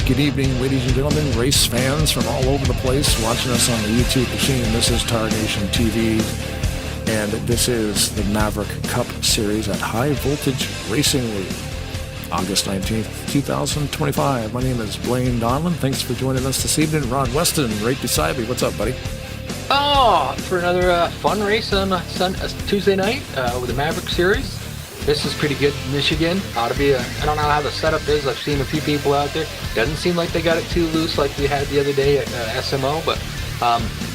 Good evening, ladies and gentlemen, race fans from all over the place watching us on the YouTube machine. This is Tarnation TV, and this is the Maverick Cup Series at High Voltage Racing League, August 19th, 2025. My name is Blaine Donlin. Thanks for joining us this evening. Rod Weston, right beside me. What's up, buddy? Oh, for another fun race on Tuesday night with the Maverick Series. This is pretty good in Michigan. Ought to be I don't know how the setup is. I've seen a few people out there. Doesn't seem like they got it too loose like we had the other day at SMO, but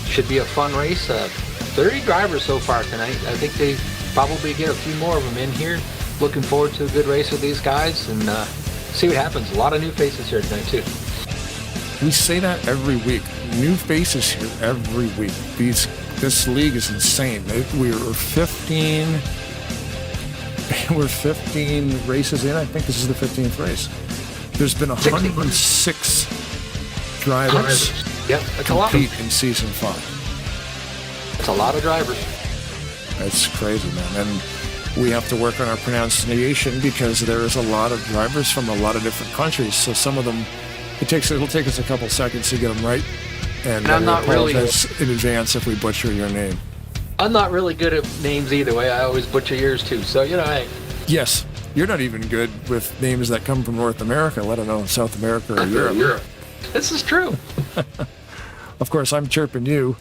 should be a fun race. 30 drivers so far tonight. I think they probably get a few more of them in here. Looking forward to a good race with these guys and see what happens. A lot of new faces here tonight too. We say that every week. New faces here every week. This league is insane. We were 15 races in. I think this is the 15th race. There's been 106 drivers compete in season 5. It's a lot of drivers. That's crazy, man. And we have to work on our pronunciation because there is a lot of drivers from a lot of different countries. So some of them, it'll take us a couple seconds to get them right. And I'm not really in advance if we butcher your name. I'm not really good at names either way. I always butcher yours too. So, hey. Yes. You're not even good with names that come from North America, let alone South America or Europe. This is true. Of course, I'm chirping you.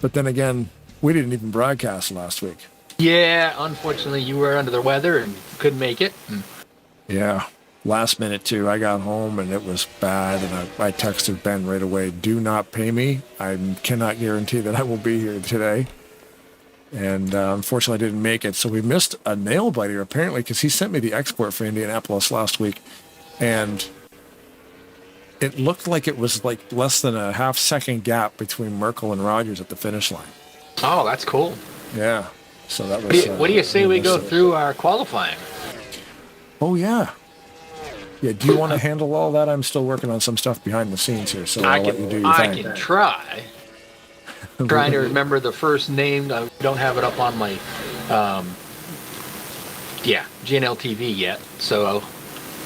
But then again, we didn't even broadcast last week. Yeah, unfortunately, you were under the weather and couldn't make it. Yeah. Last minute, too. I got home and it was bad. And I texted Ben right away, do not pay me. I cannot guarantee that I will be here today. And unfortunately, I didn't make it. So we missed a nail biter, apparently, because he sent me the export for Indianapolis last week. And it looked like it was like less than a half-second gap between Merkel and Rogers at the finish line. Oh, that's cool. Yeah. So that was. What do you say we go through our qualifying? Oh, yeah. Yeah, do you want to handle all that? I'm still working on some stuff behind the scenes here, so I'll let you do your thing. I can try. Trying to remember the first name. I don't have it up on my GNL TV yet, so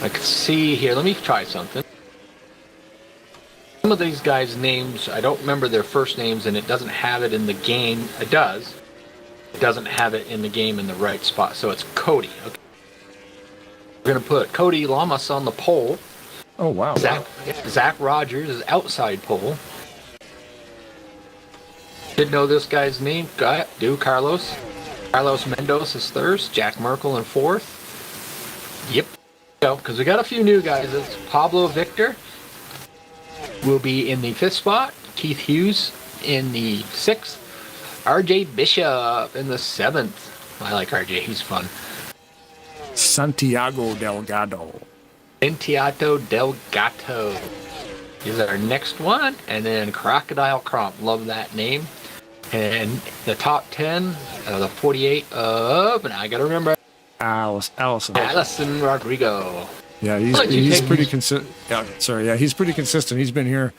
I can see here. Let me try something. Some of these guys' names, I don't remember their first names, and it doesn't have it in the game. It does. It doesn't have it in the game in the right spot, so it's Cody. Okay. We're going to put Cody Lamas on the pole. Oh, wow. Zach Rogers is outside pole. Didn't know this guy's name. Carlos. Carlos Mendoza is third. Jack Merkel in fourth. Yep. Because we got a few new guys. It's Pablo Victor will be in the 5th spot. Keith Hughes in the 6th. RJ Bishop in the 7th. I like RJ. He's fun. Santiago Delgado is our next one. And then Crocodile Crump. Love that name. And the top 10, the 48 of, and I got to remember. Allison Rodrigo. Yeah, he's pretty consistent. Yeah, he's pretty consistent. He's been here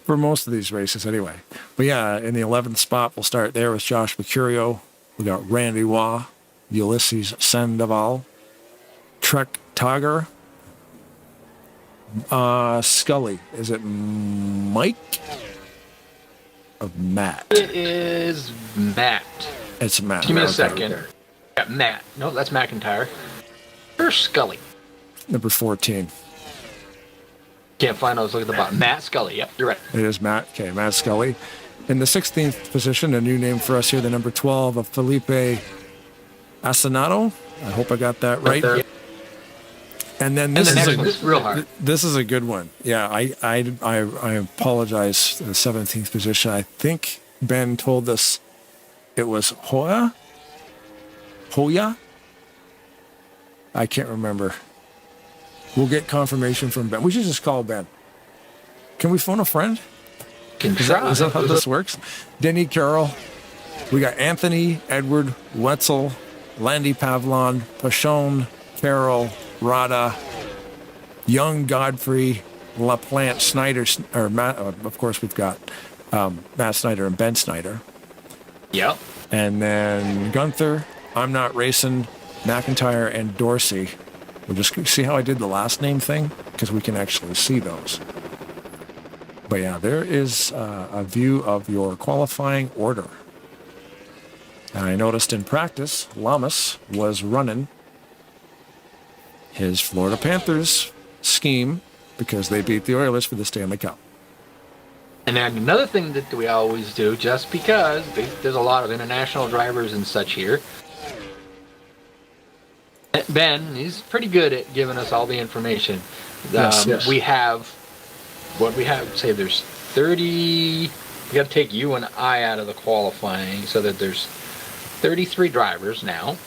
for most of these races anyway. But yeah, in the 11th spot, we'll start there with Josh Mercurio. We got Randy Waugh, Ulysses Sandoval, Trek Togger, Scully. Is it Mike? Of Matt. It is Matt. It's Matt. Give me a second. Yeah, Matt. No, that's McIntyre. Or Scully. Number 14. Can't find. I was looking at the bottom. Matt Scully. Yep, you're right. It is Matt. Okay, Matt Scully. In the 16th position, a new name for us here, the number 12 of Felipe Asinato. I hope I got that right. There. And then this is real hard. This is a good one. Yeah, I apologize for the 17th position. I think Ben told us it was Hoya? I can't remember. We'll get confirmation from Ben. We should just call Ben. Can we phone a friend? Is that how this works? Denny Carroll. We got Anthony, Edward, Wetzel, Landy Pavlon, Pashon, Carroll, Rada, Young, Godfrey, LaPlante, Snyder, or Matt, of course we've got Matt Snyder and Ben Snyder. Yep. And then Gunther, I'm Not Racing, McIntyre, and Dorsey. We'll just see how I did the last name thing, because we can actually see those. But yeah, there is a view of your qualifying order. And I noticed in practice, Lamas was running his Florida Panthers scheme because they beat the Oilers for the Stanley Cup. And then another thing that we always do, just because there's a lot of international drivers and such here, Ben, he's pretty good at giving us all the information. Yes. We have, say there's 30, we got to take you and I out of the qualifying so that there's 33 drivers now.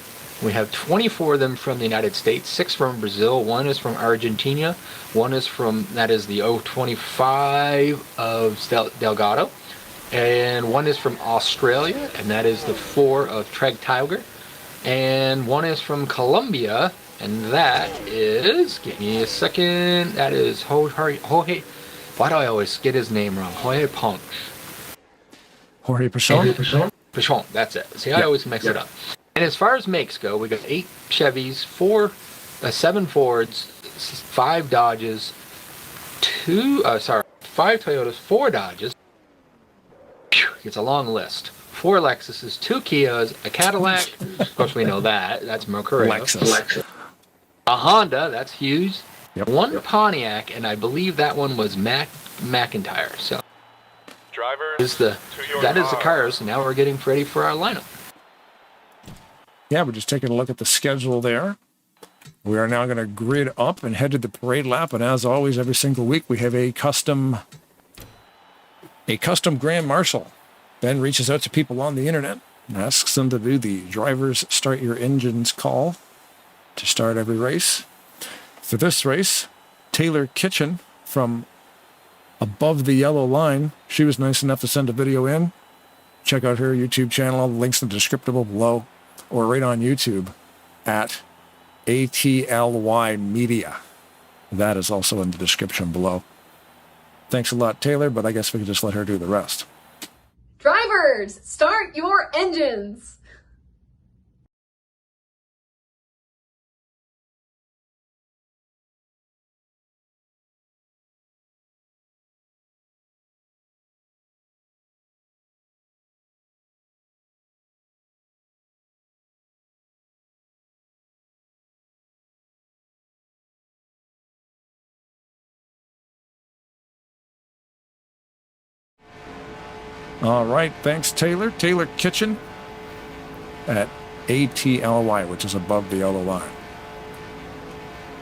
We have 24 of them from the United States, 6 from Brazil, 1 is from Argentina, 1 is from, that is the 025 of Delgado, and 1 is from Australia, and that is the 4 of Treg Tiger, and 1 is from Colombia, and that is, give me a second, that is Jorge, why do I always get his name wrong? Jorge Ponch. Jorge Pichon? Pichon, that's it. See, I always mix it up. And as far as makes go, we got 8 Chevys, 7 Fords, 5 Dodges, 5 Toyotas, 4 Dodges. It's a long list. 4 Lexuses, 2 Kias, a Cadillac. Of course, we know that. That's Mercury. Lexus. A Honda. That's huge. Yep. 1 Pontiac, and I believe that one was McIntyre. So Driver, that is the cars. And now we're getting ready for our lineup. Yeah, we're just taking a look at the schedule there. We are now going to grid up and head to the parade lap. And as always, every single week, we have a custom Grand Marshal. Ben reaches out to people on the internet and asks them to do the driver's start your engines call to start every race. For this race, Taylor Kitchen from Above the Yellow Line, she was nice enough to send a video in. Check out her YouTube channel. All the links in the description below, or right on YouTube at ATLY Media. That is also in the description below. Thanks a lot, Taylor, but I guess we can just let her do the rest. Drivers, start your engines! All right, thanks, Taylor. Taylor Kitchen at ATLY, which is above the yellow line.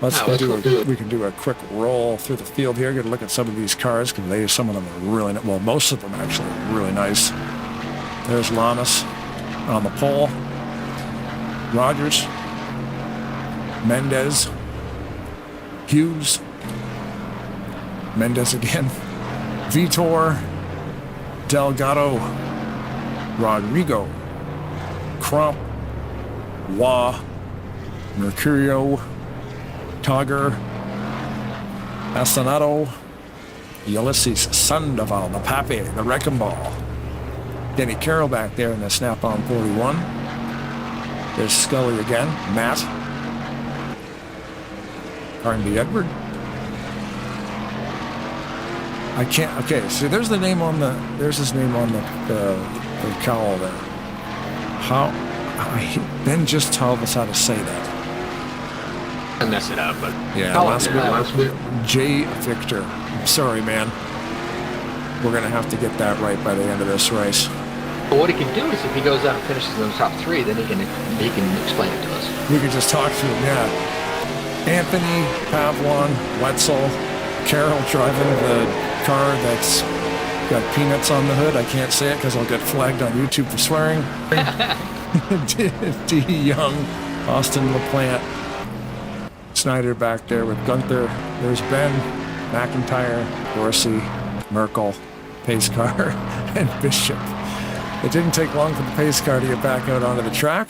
We can do a quick roll through the field here, get a look at some of these cars, because some of them are really, well, most of them actually are really nice. There's Lamas on the pole. Rogers, Mendez, Hughes, Mendez again, Vitor, Delgado, Rodrigo, Crump, Wah, Mercurio, Togger, Astonado, Ulysses Sandoval, the Pape, the Wrecking Ball. Denny Carroll back there in the Snap-on 41. There's Scully again, Matt. Carnby Edward. I can't, okay, so there's his name on the cowl there. Ben just told us how to say that. I mess it up, but yeah, last week. J. Victor. I'm sorry, man. We're going to have to get that right by the end of this race. But what he can do is if he goes out and finishes in the top 3, then he can explain it to us. We can just talk to him, yeah. Anthony, Pavlon, Wetzel, Carol driving the car that's got peanuts on the hood. I can't say it because I'll get flagged on YouTube for swearing. D. Young, Austin LaPlante, Snyder back there with Gunther. There's Ben, McIntyre, Dorsey, Merkel, pace car, and Bishop. It didn't take long for the pace car to get back out onto the track.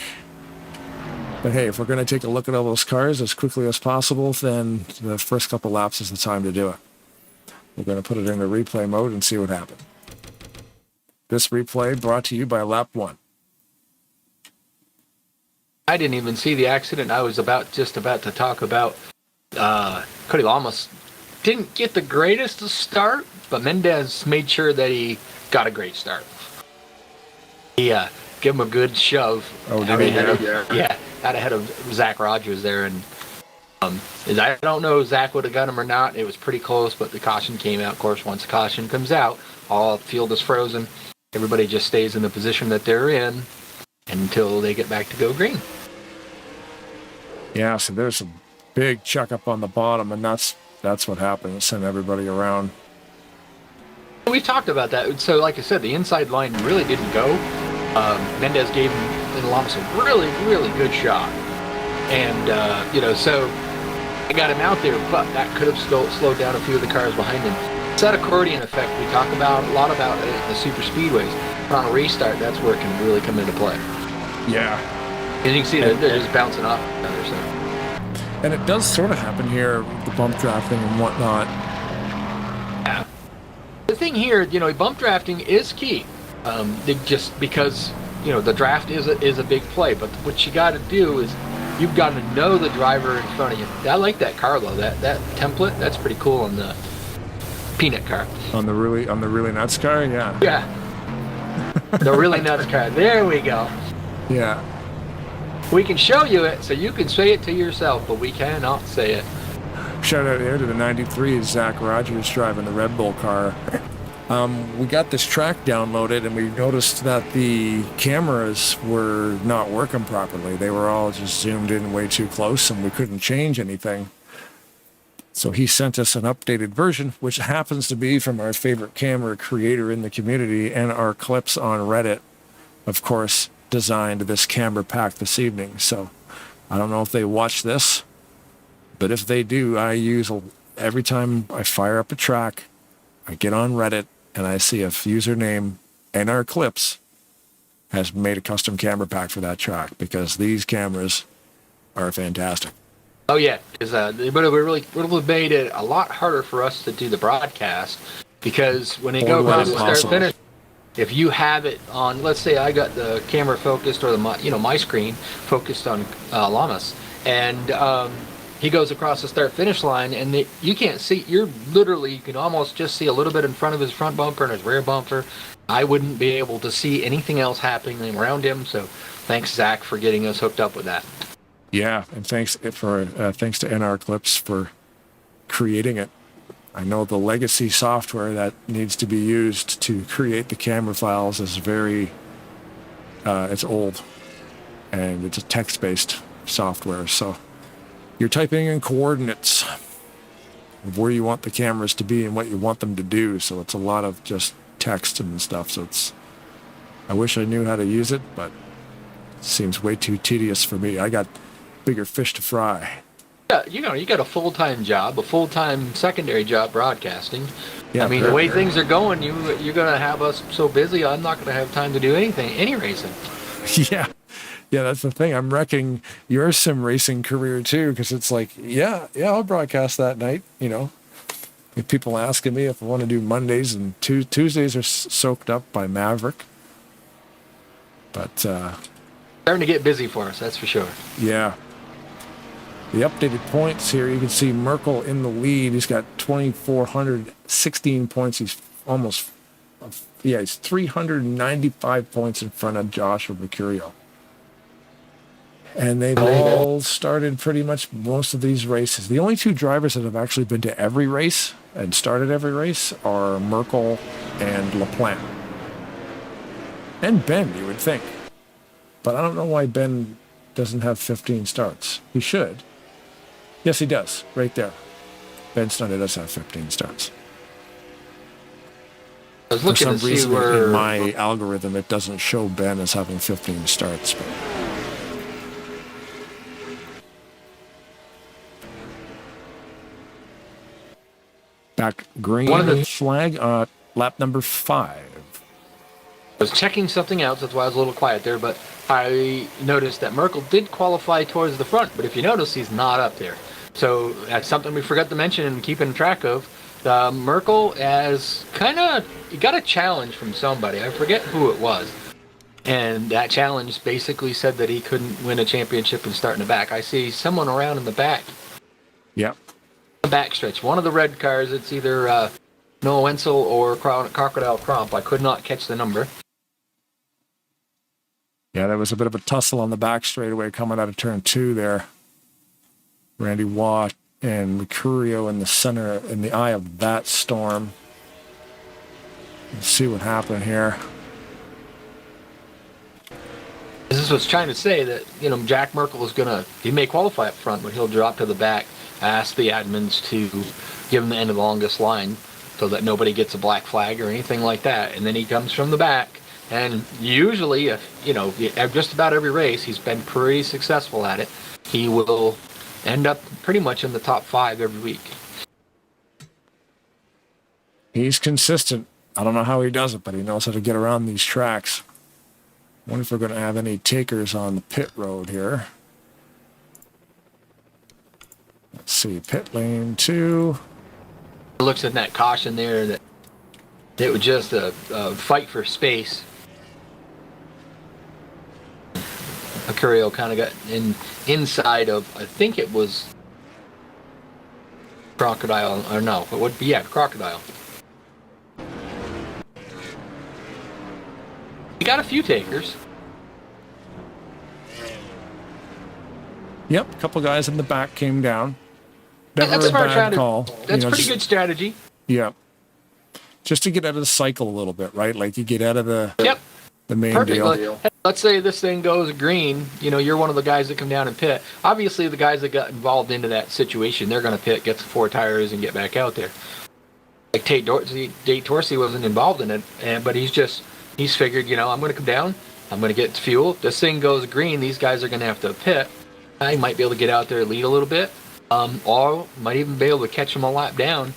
But hey, if we're going to take a look at all those cars as quickly as possible, then the first couple laps is the time to do it. We're going to put it into replay mode and see what happened. This replay brought to you by lap 1. I didn't even see the accident. I was just about to talk about Cody Lamas didn't get the greatest start, but Mendez made sure that he got a great start. He gave him a good shove. Oh, did he? Yeah, out ahead of Zach Rogers there. And I don't know if Zach would have got him or not. It was pretty close, but the caution came out. Of course, once the caution comes out, all the field is frozen. Everybody just stays in the position that they're in until they get back to go green. Yeah, so there's a big chuck up on the bottom, and that's what happened. It sent everybody around. We've talked about that. So, like I said, the inside line really didn't go. Mendez gave Lamas a really, really good shot. And, so I got him out there, but that could have slowed down a few of the cars behind him. It's that accordion effect we talk about a lot about the super speedways. But on a restart, that's where it can really come into play. Yeah. And you can see that they're just bouncing off each other. So. And it does sort of happen here with the bump drafting and whatnot. Yeah. The thing here, bump drafting is key. Just because, the draft is a big play. But what you got to do is you've got to know the driver in front of you. I like that car, though. That template, that's pretty cool on the peanut car. On the really nuts car, yeah. Yeah. The really nuts car. There we go. Yeah. We can show you it, so you can say it to yourself, but we cannot say it. Shout out there to the 93 Zach Rogers driving the Red Bull car. We got this track downloaded, and we noticed that the cameras were not working properly. They were all just zoomed in way too close, and we couldn't change anything. So he sent us an updated version, which happens to be from our favorite camera creator in the community, and our clips on Reddit, of course, designed this camera pack this evening. So I don't know if they watch this, but if they do, I use every time I fire up a track, I get on Reddit and I see a username and our clips has made a custom camera pack for that track, because these cameras are fantastic. Oh yeah, because they would have made it a lot harder for us to do the broadcast, because when they go across the start finish, if you have it on, let's say I got the camera focused, or my screen focused on Lamas, and he goes across the start finish line, and you can't see. You can almost just see a little bit in front of his front bumper and his rear bumper. I wouldn't be able to see anything else happening around him. So thanks, Zach, for getting us hooked up with that. Yeah, and thanks to NR Clips for creating it. I know the legacy software that needs to be used to create the camera files is it's old, and it's a text-based software. So you're typing in coordinates of where you want the cameras to be and what you want them to do. So it's a lot of just text and stuff. So I wish I knew how to use it, but it seems way too tedious for me. I got bigger fish to fry. Yeah, you got a full-time job, a full-time secondary job broadcasting. Yeah, I mean, the way things are going, you're going to have us so busy, I'm not going to have time to do any racing. Yeah, that's the thing. I'm wrecking your sim racing career too, because it's like, yeah, I'll broadcast that night. If people asking me if I want to do Mondays, and Tuesdays are soaked up by Maverick. But starting to get busy for us, that's for sure. Yeah. The updated points here, you can see Merkel in the lead. He's got 2,416 points. He's he's 395 points in front of Joshua Mercurio. And they've all started pretty much most of these races. The only two drivers that have actually been to every race and started every race are Merkel and LaPlante. And Ben, you would think. But I don't know why Ben doesn't have 15 starts. He should. Yes, he does. Right there. Ben Snyder does have 15 starts. I was For looking some to see reason, where in my algorithm, it doesn't show Ben as having 15 starts. But back green flag, lap number 5. I was checking something else, that's why I was a little quiet there, but I noticed that Merkel did qualify towards the front, but if you notice, he's not up there. So that's something we forgot to mention and keeping track of. Merkel has got a challenge from somebody. I forget who it was. And that challenge basically said that he couldn't win a championship and start in the back. I see someone around in the back. Yep. backstretch. One of the red cars, it's either Noah Wenzel or Crocodile Cromp. I could not catch the number. Yeah, there was a bit of a tussle on the back straightaway coming out of turn 2 there. Randy Watt and Mercurio in the center, in the eye of that storm. Let's see what happened here. This is what's trying to say that, Jack Merkel is he may qualify up front, but he'll drop to the back, ask the admins to give him the end of the longest line so that nobody gets a black flag or anything like that. And then he comes from the back. And usually, just about every race, he's been pretty successful at it. He will end up pretty much in the top 5 every week. He's consistent. I don't know how he does it, but he knows how to get around these tracks. I wonder if we're going to have any takers on the pit road here. Let's see, pit lane 2. It looks at that caution there that it was just a fight for space. Mercurio kind of got inside of, I think it was Crocodile, or no, it would be, yeah, Crocodile. We got a few takers. Yep, a couple guys in the back came down. Never That's a smart bad call. That's pretty good strategy. Yeah. Just to get out of the cycle a little bit, right? Like you get out of the main Perfect. deal. Let's say this thing goes green. You're one of the guys that come down and pit. Obviously, the guys that got involved into that situation, they're going to pit, get the 4 tires, and get back out there. Like Tate Dorsey wasn't involved in it, but he's figured, I'm going to come down, I'm going to get fuel. This thing goes green, these guys are going to have to pit. I might be able to get out there and lead a little bit, or might even be able to catch them a lap down.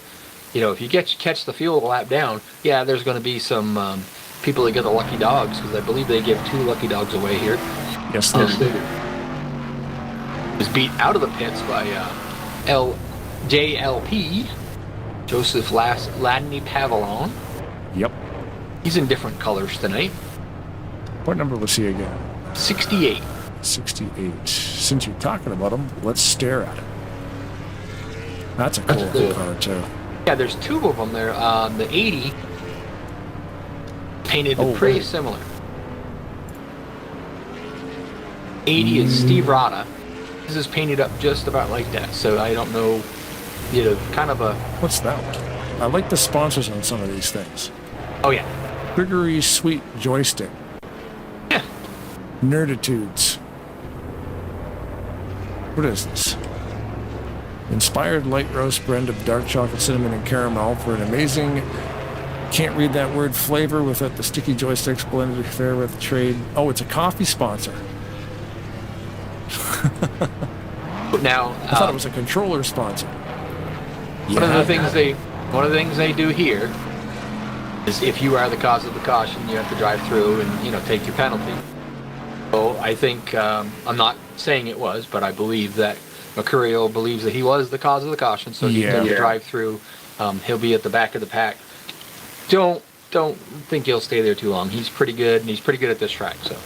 If you catch the fuel a lap down, yeah, there's going to be some people that get the lucky dogs, because I believe they give 2 lucky dogs away here. Yes, they do. Was beat out of the pits by JLP, Joseph Ladney Pavillon. Yep. He's in different colors tonight. What number was he again? 68. 68. Since you're talking about him, let's stare at it. That's a cool car, too. Yeah, there's 2 of them there. The 80 painted pretty similar. 80 is Steve Rada. This is painted up just about like that, so I don't know, kind of a... What's that one? I like the sponsors on some of these things. Oh, yeah. Triggery Sweet Joystick. Yeah. Nerditudes. What is this? Inspired light roast blend of dark chocolate, cinnamon, and caramel for an amazing, can't read that word, flavor without the sticky joysticks blended fair with trade. Oh, it's a coffee sponsor. Now, I thought it was a controller sponsor. One of the things they do here is if you are the cause of the caution, you have to drive through and take your penalty. So I think I'm not saying it was, but I believe that Mercurio believes that he was the cause of the caution, so he's going to drive through. He'll be at the back of the pack. Don't think he'll stay there too long. He's pretty good, and he's pretty good at this track. So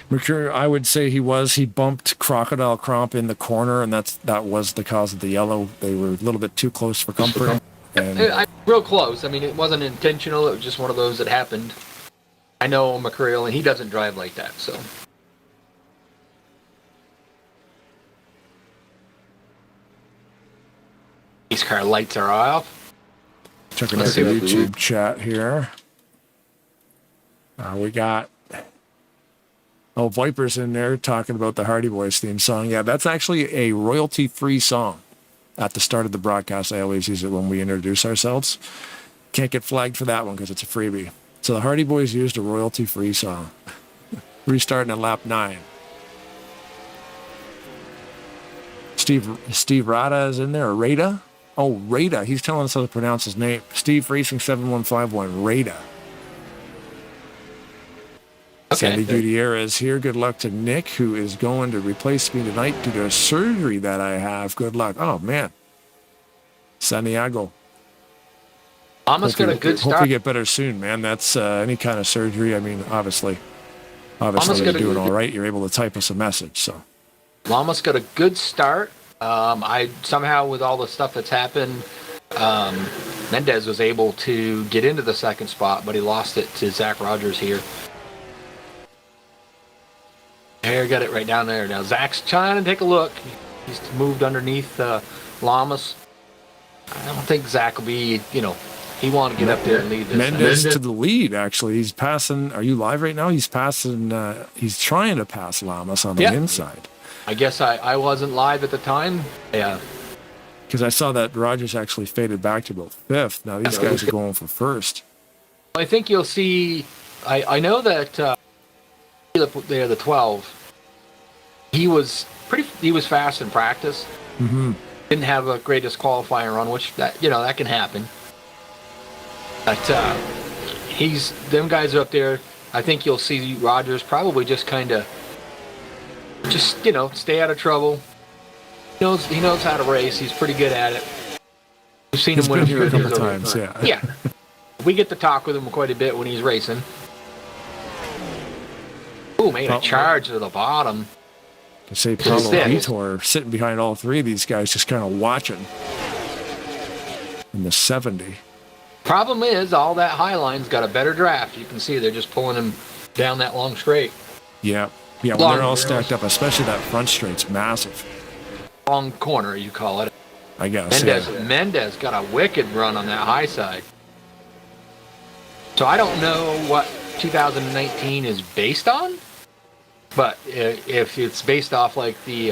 Mercurio, I would say he bumped Crocodile Cromp in the corner, and that was the cause of the yellow. They were a little bit too close for comfort. And real close. I mean, it wasn't intentional. It was just one of those that happened. I know Mercurio, and he doesn't drive like that, so. These car lights are off. Checking out the YouTube chat here. We got Viper's in there talking about the Hardy Boys theme song. Yeah, that's actually a royalty-free song. At the start of the broadcast, I always use it when we introduce ourselves. Can't get flagged for that one because it's a freebie. So the Hardy Boys used a royalty-free song. Restarting at lap 9. Steve Rada is in there, or Rada? Oh, Rada. He's telling us how to pronounce his name. Steve Racing 7151, Rada. Okay. Sandy Gutierrez here. Good luck to Nick, who is going to replace me tonight due to a surgery that I have. Good luck. Oh, man. Santiago. Almost got a good start. Hope you get better soon, man. That's any kind of surgery. I mean, obviously you're doing all right. You're able to type us a message. So Llamas got a good start. I somehow, with all the stuff that's happened, Mendez was able to get into the second spot, but he lost it to Zach Rogers here. There, got it right down there. Now Zach's trying to take a look. He's moved underneath Lamas. I don't think Zach will be, he wanted to get up there and lead this. Mendez to the lead, actually. He's passing. Are you live right now? He's passing. He's trying to pass Lamas on the inside. I guess I wasn't live at the time. Yeah. Because I saw that Rogers actually faded back to about fifth. Now these guys are going for first. I think you'll see. I know that the 12. He was fast in practice. Mm-hmm. Didn't have a greatest qualifying run, which that can happen. But them guys are up there. I think you'll see Rogers probably just kind of stay out of trouble. He knows how to race. He's pretty good at it. We've seen him win a couple times. Yeah. We get to talk with him quite a bit when he's racing. Ooh, made a charge to the bottom. To say Paulo Vitor sitting behind all three of these guys, just kind of watching in the 70. Problem is, all that high line's got a better draft. You can see they're just pulling him down that long straight. Yeah. Yeah, when they're all stacked up, especially that front straight's massive. Long corner, you call it. I guess. Mendez got a wicked run on that high side. So I don't know what 2019 is based on, but if it's based off like the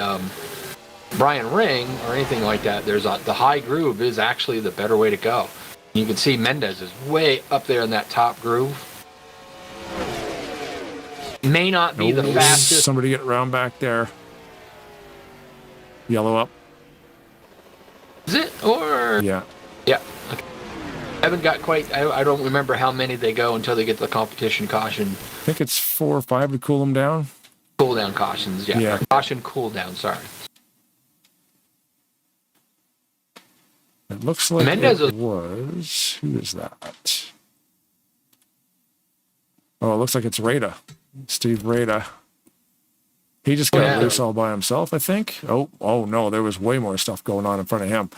Brian Ring or anything like that, the high groove is actually the better way to go. You can see Mendez is way up there in that top groove. May not be the fastest. Somebody get around back there. Yellow up. Is it? Or? Yeah. Yeah. Okay. I haven't got quite, I don't remember how many they go until they get to the competition caution. I think it's 4 or 5 to cool them down. Cool down cautions, yeah. Caution cool down, sorry. It looks like Mendez was... Who is that? Oh, it looks like it's Rada. Steve Rada. He just got loose all by himself, I think. Oh no, there was way more stuff going on in front of him.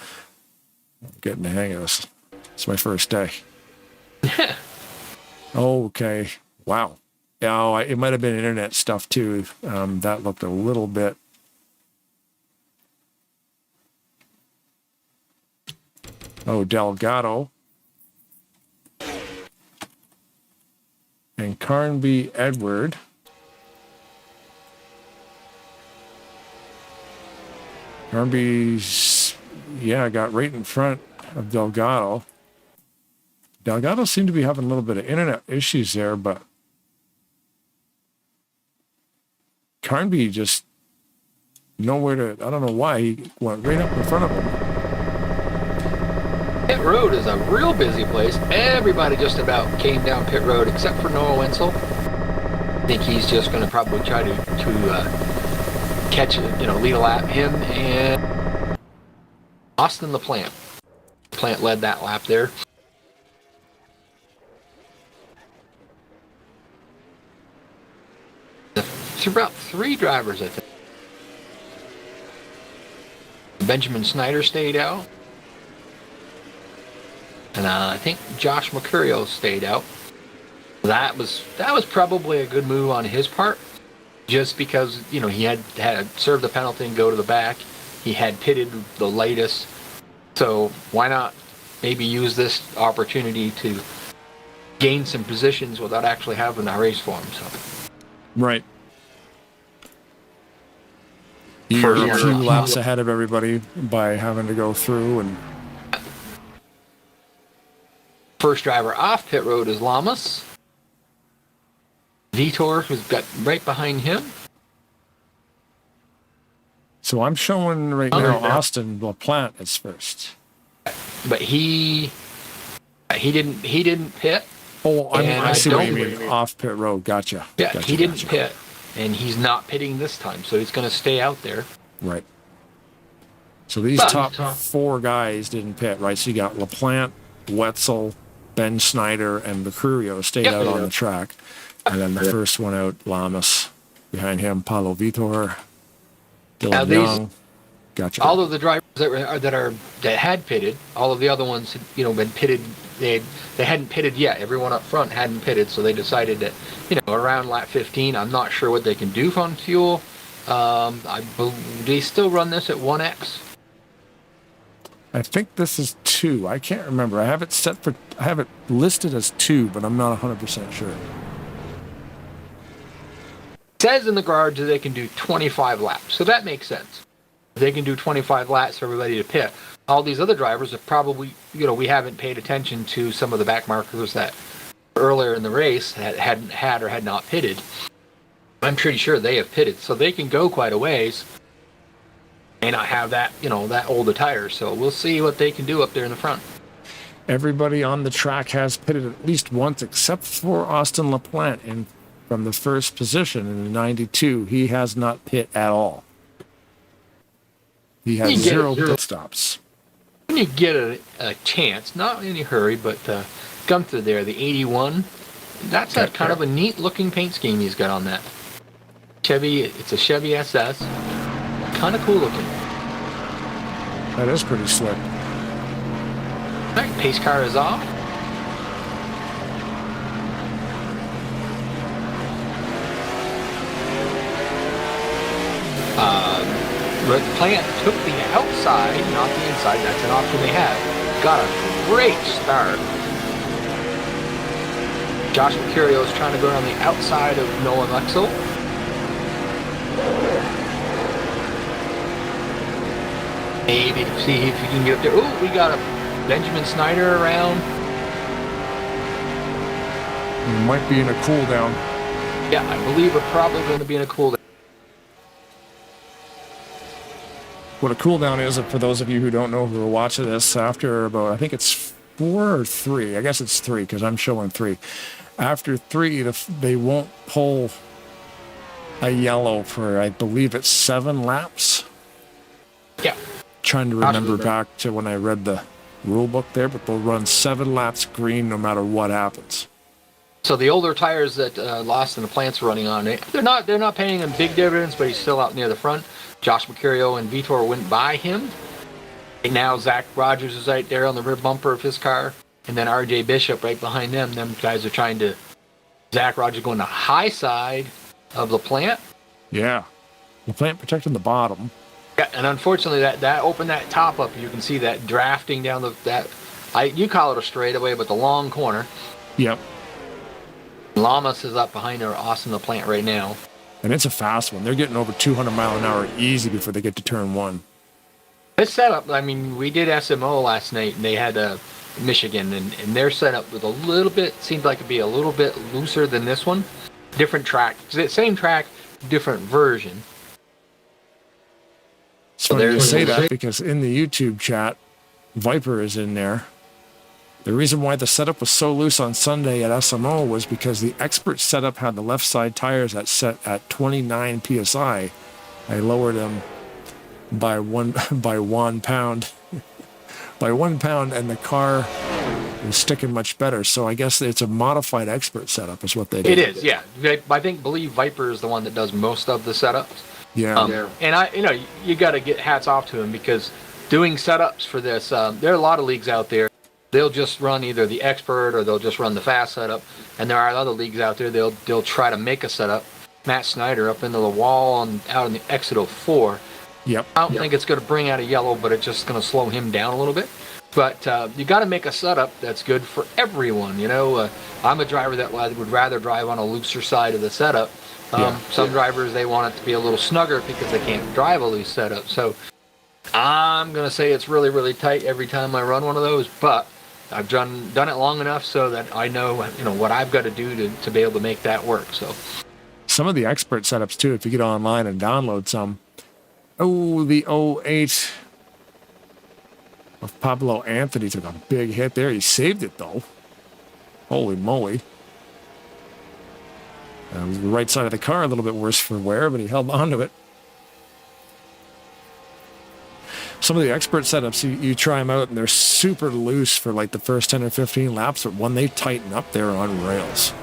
I'm getting the hang of this. It's my first day. Okay. Wow. Yeah, it might have been internet stuff too. That looked a little bit... Oh, Delgado. And Carnby Edward. Carnby's, got right in front of Delgado. Delgado seemed to be having a little bit of internet issues there, but Carnby just nowhere to, I don't know why, he went right up in front of him. Pit Road is a real busy place. Everybody just about came down Pit Road except for Noah Wenzel. I think he's just going to probably try to catch, lead a lap. Him and Austin LaPlante. Plant led that lap there. It's about 3 drivers, I think. Benjamin Snyder stayed out. And I think Josh Mercurio stayed out. That was probably a good move on his part, just because he had served the penalty and go to the back. He had pitted the latest, so why not maybe use this opportunity to gain some positions without actually having a race for him? So. Right. You're a few laps ahead of everybody by having to go through and. First driver off pit road is Lamas. Vitor, who's got right behind him. So I'm showing right now Austin LaPlante is first. But he didn't pit. Oh, I see what you mean. Off pit road. Gotcha. Yeah, gotcha, he didn't pit, and he's not pitting this time, so he's going to stay out there. Right. So these top 4 guys didn't pit, right? So you got LaPlante, Wetzel, Ben Snyder, and Mercurio stayed out on the track. And then the first one out, Lamas. Behind him, Paulo Vitor, Dylan Young. Gotcha. All of the drivers that had pitted, all of the other ones had, been pitted. They hadn't pitted yet. Everyone up front hadn't pitted, so they decided that, around lap 15, I'm not sure what they can do on fuel. They still run this at 1x. I think this is 2. I can't remember. I have it listed as 2, but I'm not 100% sure. It says in the garage that they can do 25 laps, so that makes sense. They can do 25 laps for everybody to pit. All these other drivers have probably, we haven't paid attention to some of the back markers that earlier in the race hadn't had or had not pitted. I'm pretty sure they have pitted, so they can go quite a ways. May not have that, that old a tire, so we'll see what they can do up there in the front. Everybody on the track has pitted at least once, except for Austin LaPlante from the first position in the 92. He has not pit at all. He has 0 pit stops. When you get a chance, not in any hurry, but come through there, the 81, that's kind of a neat looking paint scheme he's got on that. Chevy, it's a Chevy SS. Kind of cool looking. That is pretty slick. All right, pace car is off. Plant took the outside, not the inside. That's an option they have. Got a great start. Josh Mercurio is trying to go around the outside of Noah Lexel. Maybe to see if you can get up there. Oh, we got a Benjamin Snyder around. He might be in a cool down. Yeah, I believe we're probably going to be in a cool down. What a cool down is, for those of you who don't know who are watching this, after about, I think it's 4 or 3. I guess it's 3 because I'm showing 3. After 3, they won't pull a yellow for, I believe it's 7 laps. Yeah. Trying to remember back to when I read the rule book there, but they'll run 7 laps green no matter what happens. So the older tires that Austin LaPlante's running on, they're not paying him big dividends, but he's still out near the front. Josh Mercurio and Vitor went by him. And now Zach Rogers is right there on the rear bumper of his car, and then RJ Bishop right behind them. Them guys are trying to. Zach Rogers going the high side of LaPlante. Yeah, LaPlante protecting the bottom. Yeah, and unfortunately, that opened that top up. You can see that drafting down you call it a straightaway, but the long corner. Yep. Lamas is up behind Austin LaPlante right now. And it's a fast one. They're getting over 200 mile an hour easy before they get to turn 1. This setup, I mean, we did SMO last night, and they had Michigan, and their setup was a little bit, seemed like it'd be a little bit looser than this one. Different track. Same track, different version. So they say that because in the YouTube chat, Viper is in there. The reason why the setup was so loose on Sunday at SMO was because the expert setup had the left side tires that set at 29 psi. I lowered them by 1 pound, by 1 pound, and the car is sticking much better. So I guess it's a modified expert setup, is what they did. It is, yeah. Believe Viper is the one that does most of the setups. Yeah. And you got to get hats off to him because doing setups for this, there are a lot of leagues out there. They'll just run either the expert or they'll just run the fast setup. And there are other leagues out there, they'll try to make a setup. Matt Snyder up into the wall and out in the exit 04. Yep. I don't think it's going to bring out a yellow, but it's just going to slow him down a little bit. But you got to make a setup that's good for everyone. I'm a driver that would rather drive on a looser side of the setup. Some drivers, they want it to be a little snugger because they can't drive a loose setup. So I'm going to say it's really, really tight every time I run one of those, but I've done it long enough so that I know, what I've got to do to be able to make that work. So some of the expert setups too, if you get online and download some. Oh, the 08 of Pablo Anthony took a big hit there. He saved it though. Holy moly. The right side of the car a little bit worse for wear, but he held on to it. Some of the expert setups, you try them out and they're super loose for like the first 10 or 15 laps, but when they tighten up, they're on rails.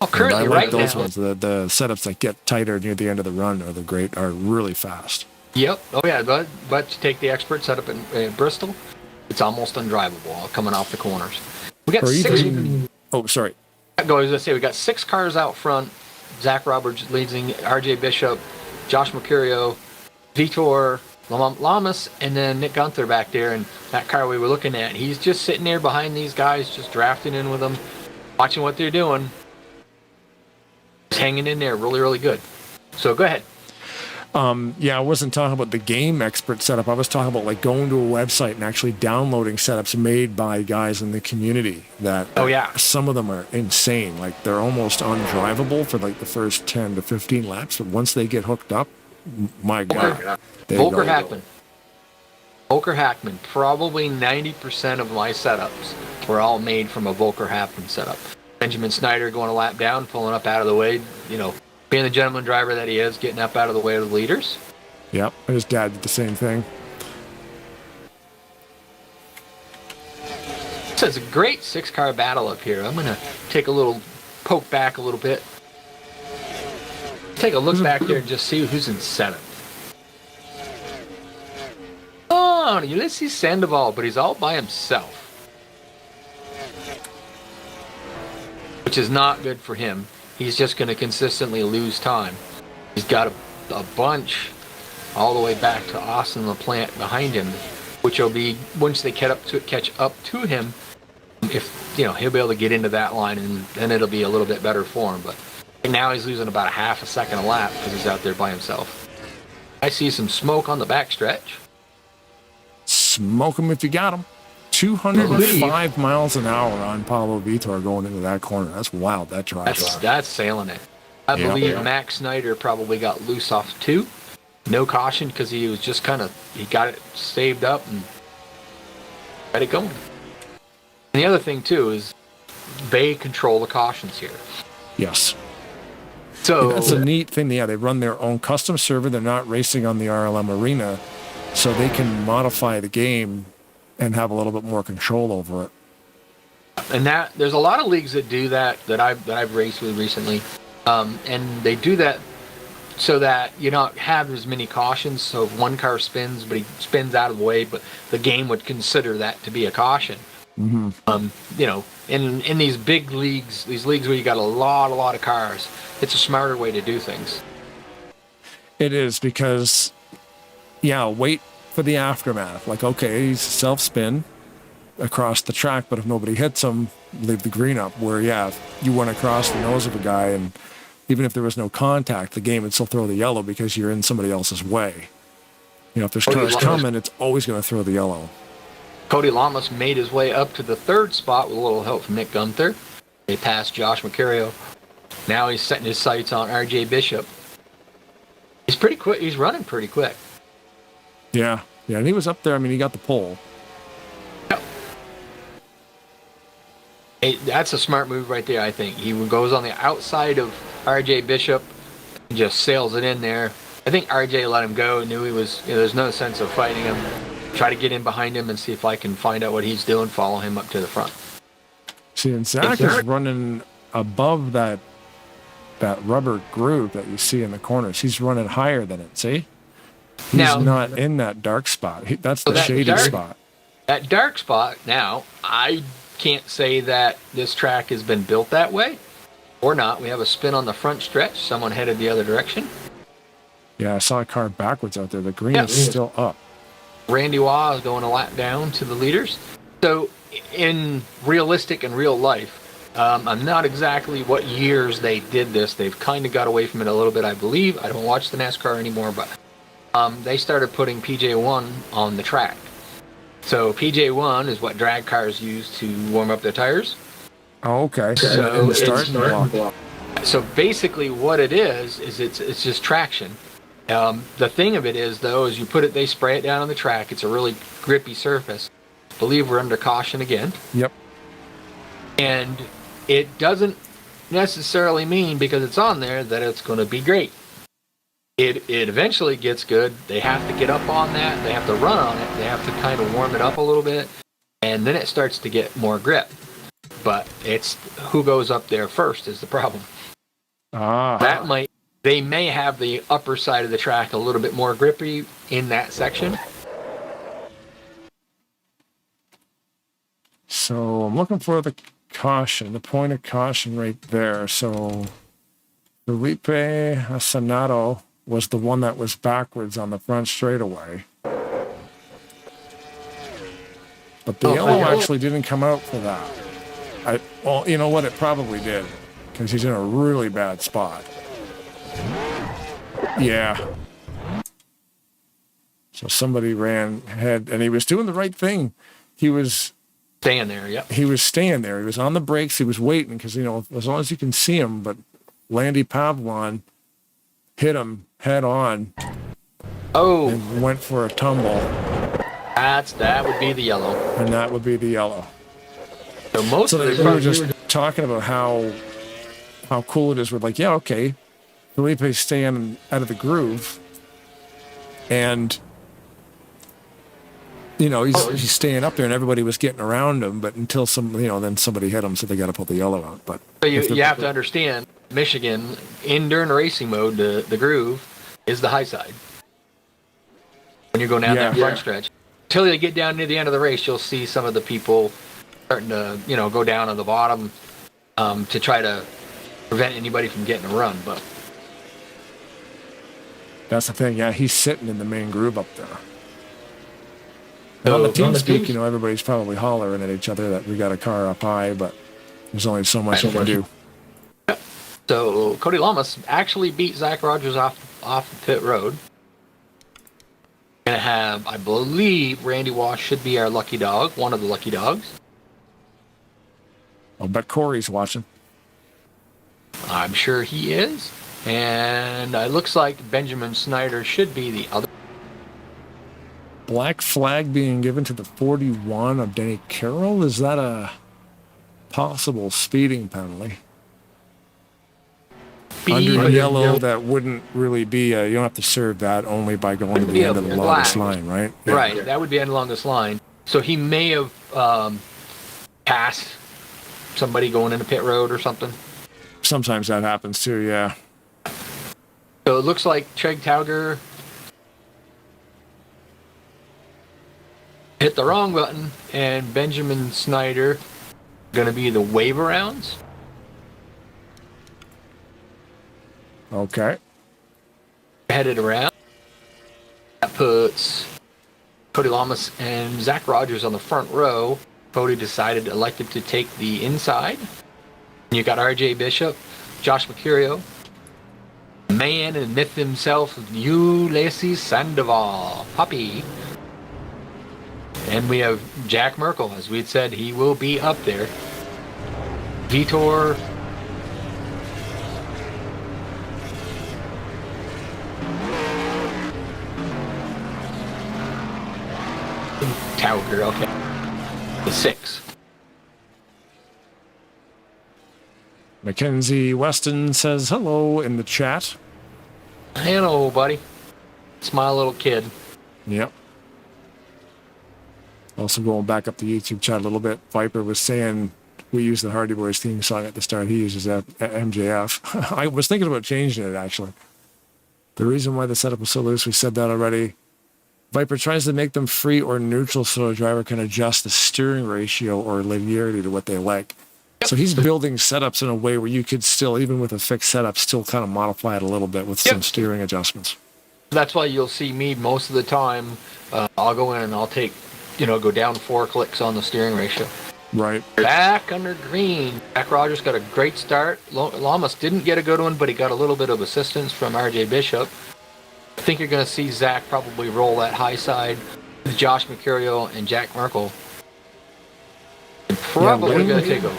Well, currently, I like right those now, ones. The setups that get tighter near the end of the run are really fast. Yep. Oh yeah, but you take the expert setup in Bristol, it's almost undrivable coming off the corners. We got Or six. oh, sorry. I was gonna say we got 6 cars out front. Zach Roberts leading, R.J. Bishop, Josh Mercurio, Vitor Lamas, and then Nick Gunther back there. And that car we were looking at, he's just sitting there behind these guys, just drafting in with them, watching what they're doing. He's hanging in there really, really good. So go ahead. Yeah, I wasn't talking about the game expert setup. I was talking about like going to a website and actually downloading setups made by guys in the community that Oh, yeah. some of them are insane. Like they're almost undrivable for like the first 10 to 15 laps. But once they get hooked up, my God. Volker Hackman. Volker Hackman. Probably 90% of my setups were all made from a Volker Hackman setup. Benjamin Snyder going a lap down, pulling up out of the way, being the gentleman driver that he is, getting up out of the way of the leaders. Yep, his dad did the same thing. So it's a great 6-car battle up here. I'm going to take a little poke back a little bit. Take a look back there and just see who's in 7th. Oh, Ulysses Sandoval, but he's all by himself. Which is not good for him. He's just going to consistently lose time. He's got a bunch all the way back to Austin LaPlante behind him, which will be, once they catch up to him, if he'll be able to get into that line, and then it'll be a little bit better for him. But right now he's losing about a half a second a lap because he's out there by himself. I see some smoke on the backstretch. Smoke him if you got him. 205 miles an hour on Pablo Vitor going into that corner. That's wild, that drive. That's sailing it. I believe Max Snyder probably got loose off 2. No caution because he was just he got it saved up and got it going. And the other thing too is they control the cautions here. Yes. So that's a neat thing. Yeah, they run their own custom server. They're not racing on the RLM arena, so they can modify the game and have a little bit more control over it. And there's a lot of leagues that do that I've raced with recently, and they do that so that you don't have as many cautions. So if one car spins, but he spins out of the way, but the game would consider that to be a caution. Mm-hmm. In these big leagues, these leagues where you got a lot of cars, it's a smarter way to do things. It is because, wait for the aftermath. Like, okay, he's self-spin across the track, but if nobody hits him, leave the green up. Where, if you went across the nose of a guy, and even if there was no contact, the game would still throw the yellow because you're in somebody else's way. If there's cars coming, it's always going to throw the yellow. Cody Lamas made his way up to the 3rd spot with a little help from Nick Gunther. They passed Josh Mercurio. Now he's setting his sights on R.J. Bishop. He's pretty quick. He's running pretty quick. Yeah, and he was up there. I mean, he got the pole. Yep. That's a smart move right there, I think. He goes on the outside of R.J. Bishop and just sails it in there. I think R.J. let him go, knew he was, there's no sense of fighting him. Try to get in behind him and see if I can find out what he's doing, follow him up to the front. See, and Zach is running above that rubber groove that you see in the corners. He's running higher than it, see? He's not in that dark spot. That's the shady spot. That dark spot, now, I can't say that this track has been built that way or not. We have a spin on the front stretch. Someone headed the other direction. Yeah, I saw a car backwards out there. The green is still up. Randy Waugh is going a lap down to the leaders. So in realistic and real life, I'm not exactly what years they did this. They've kind of got away from it a little bit, I believe. I don't watch the NASCAR anymore, but they started putting PJ1 on the track. So PJ1 is what drag cars use to warm up their tires. Oh, okay. So basically what it is it's just traction. The thing of it is, though, is they spray it down on the track. It's a really grippy surface. I believe we're under caution again. Yep. And it doesn't necessarily mean because it's on there that it's going to be great. It eventually gets good. They have to get up on that. They have to run on it. They have to kind of warm it up a little bit. And then it starts to get more grip. But it's who goes up there first is the problem. That they may have the upper side of the track a little bit more grippy in that section. So I'm looking for the caution, the point of caution right there. So Felipe Asanato was the one that was backwards on the front straightaway. But the yellow actually didn't come out for that. Well, you know what? It probably did, because he's in a really bad spot. Yeah. So somebody ran ahead, and he was doing the right thing. He was staying there, yep. He was staying there. He was on the brakes. He was waiting, because, you know, as long as you can see him, but Landy Pavlon hit him head on. Oh. And went for a tumble. That would be the yellow. And that would be the yellow. So we were just talking about how cool it is. We're like, yeah, okay, Felipe's staying out of the groove, and you know he's staying up there, and everybody was getting around him. But until then somebody hit him, so they got to pull the yellow out. But so you have to understand, Michigan during racing mode, the groove is the high side. When you're going down that front stretch, until you get down near the end of the race, you'll see some of the people starting to, go down on the bottom to try to prevent anybody from getting a run. But that's the thing. Yeah, he's sitting in the main groove up there. And on the team speak, everybody's probably hollering at each other that we got a car up high, but there's only so much you can do. So Cody Lamas actually beat Zach Rogers off the pit road. Gonna have, I believe, Randy Wash should be our lucky dog, one of the lucky dogs. I'll bet Corey's watching. I'm sure he is. And it looks like Benjamin Snyder should be the other. Black flag being given to the 41 of Denny Carroll. Is that a possible speeding penalty? Under yellow, that wouldn't really be you don't have to serve that, only by going to the end of the longest line, right? Yeah. Right, that would be end of the longest line. So he may have passed somebody going into pit road or something. Sometimes that happens too, yeah. So it looks like Craig Tauger hit the wrong button, and Benjamin Snyder going to be the wave arounds. Okay. Headed around. That puts Cody Lamas and Zach Rogers on the front row. Cody elected to take the inside. And you got RJ Bishop, Josh Mercurio, man and myth himself, Ulysses Sandoval, Puppy. And we have Jack Merkel, as we'd said, he will be up there. Vitor Tauger, okay. The 6. Mackenzie Weston says hello in the chat. Hello, buddy. Smile, little kid. Yep. Also going back up the YouTube chat a little bit, Viper was saying we use the Hardy Boys theme song at the start. He uses that at MJF. I was thinking about changing it, actually. The reason why the setup was so loose, we said that already. Viper tries to make them free or neutral so a driver can adjust the steering ratio or linearity to what they like. So he's building setups in a way where you could still, even with a fixed setup, still kind of modify it a little bit with some steering adjustments. That's why you'll see me most of the time. I'll go in and I'll take, go down 4 clicks on the steering ratio. Right. Back under green. Jack Rogers got a great start. Lamas didn't get a good one, but he got a little bit of assistance from RJ Bishop. I think you're going to see Zach probably roll that high side with Josh Mercurio and Jack Merkel. And probably going to take over.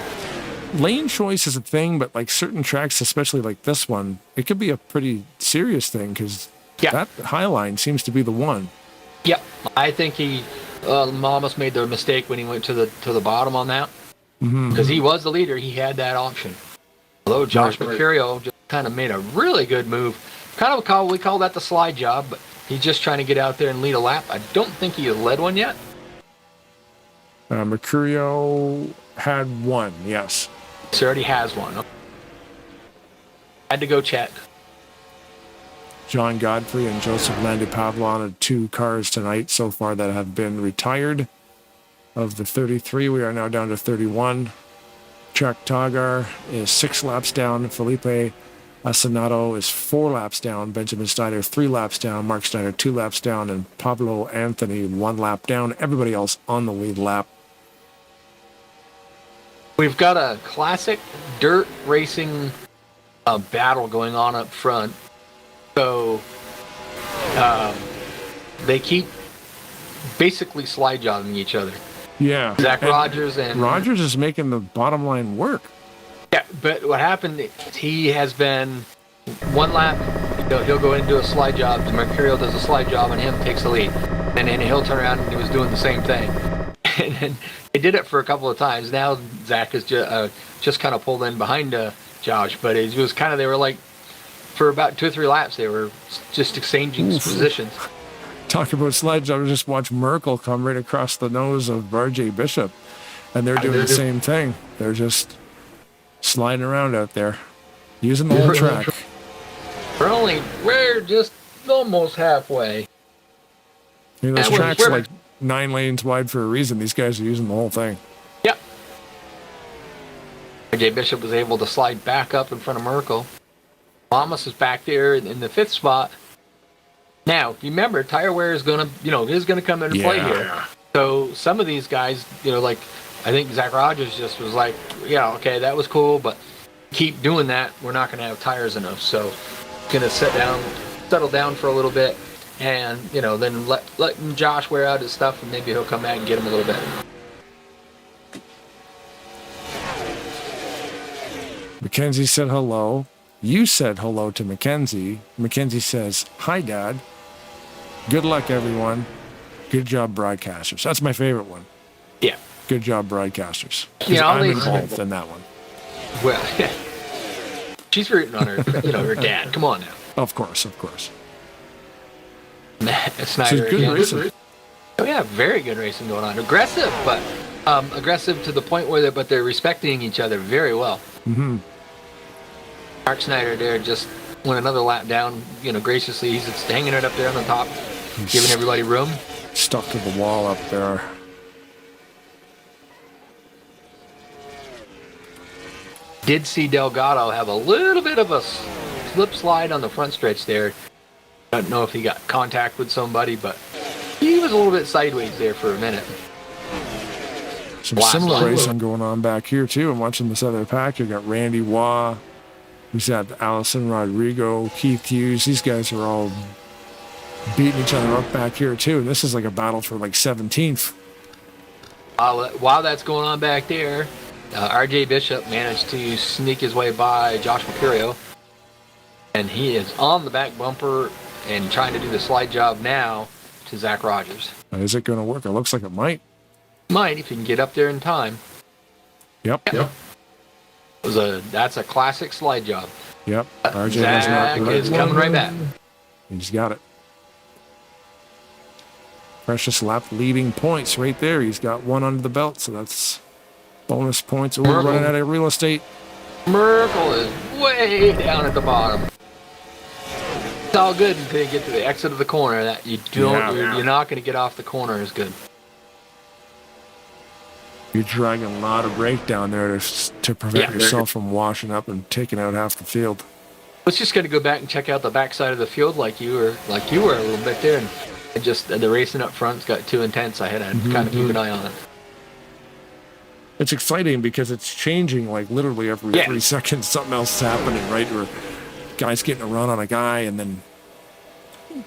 Lane choice is a thing, but like certain tracks, especially like this one, it could be a pretty serious thing because that high line seems to be the one. Yep. I think he almost made the mistake when he went to the bottom on that. Because he was the leader. He had that option. Although Josh Mercurio just kind of made a really good move. We call that the slide job, but he's just trying to get out there and lead a lap. I don't think he has led one yet. Mercurio had one, yes. He already has one. Had to go check. John Godfrey and Joseph Landipavlon are 2 cars tonight so far that have been retired. Of the 33, we are now down to 31. Chuck Tagar is 6 laps down. Felipe Asinato is 4 laps down. Benjamin Steiner 3 laps down. Mark Steiner 2 laps down. And Pablo Anthony 1 lap down. Everybody else on the lead lap. We've got a classic dirt racing battle going on up front. So they keep basically slide jobbing each other. Yeah. Zach Rogers and Rogers is making the bottom line work. Yeah, but what happened, he has been 1 lap, he'll go into a slide job, Mercurio does a slide job on him, takes the lead. And then he'll turn around and he was doing the same thing. And then they did it for a couple of times. Now Zach is just kind of pulled in behind Josh, but it was kind of, they were like, for about 2 or 3 laps, they were just exchanging positions. Talk about slide job, just watch Merkel come right across the nose of RJ Bishop. And they're doing the same thing. They're just sliding around out there, using the whole track. We're just almost halfway. You know, this track's like 9 lanes wide for a reason. These guys are using the whole thing. Yep. RJ Bishop was able to slide back up in front of Merkel. Lamas is back there in the 5th spot. Now, remember, tire wear is gonna come into play here. So some of these guys, like I think Zach Rogers just was like, yeah, okay, that was cool, but keep doing that, we're not gonna have tires enough. So gonna settle down for a little bit, and then let Josh wear out his stuff, and maybe he'll come back and get him a little bit. Mackenzie said hello. You said hello to Mackenzie. Mackenzie says, hi, Dad. Good luck, everyone. Good job, broadcasters. That's my favorite one. Yeah. Good job, broadcasters. Yeah, I'm involved in that one. Well, she's rooting on her, her dad. Come on now. Of course. Snyder. Good racing. Oh yeah, very good racing going on. Aggressive, but aggressive to the point where they're respecting each other very well. Mm-hmm. Mark Snyder there just went another lap down, graciously. He's just hanging it up there on the top, giving everybody room. Stuck to the wall up there. Did see Delgado have a little bit of a slip slide on the front stretch there. I don't know if he got contact with somebody, but he was a little bit sideways there for a minute. Some similar racing going on back here, too. I'm watching this other pack. You got Randy Waugh. We've got Allison Rodrigo, Keith Hughes. These guys are all beating each other up back here, too. And this is like a battle for like 17th. While that's going on back there, RJ Bishop managed to sneak his way by Josh Mercurio. And he is on the back bumper and trying to do the slide job now to Zach Rogers. Is it going to work? It looks like it might. Might, if you can get up there in time. Yep. That's a classic slide job. Yep. RJ Zach is coming right back. He's got it. Precious lap leading points right there. He's got 1 under the belt, so that's bonus points. We're running out of real estate. Merkel is way down at the bottom. It's all good until you get to the exit of the corner. That you're not going to get off the corner as good. You're dragging a lot of brake down there to prevent yourself from washing up and taking out half the field. Let's just going to go back and check out the backside of the field like you were a little bit there, and just the racing up front's got too intense. I had to kind of keep an eye on it. It's exciting because it's changing like literally every 3 seconds. Something else is happening, right? Where guys getting a run on a guy, and then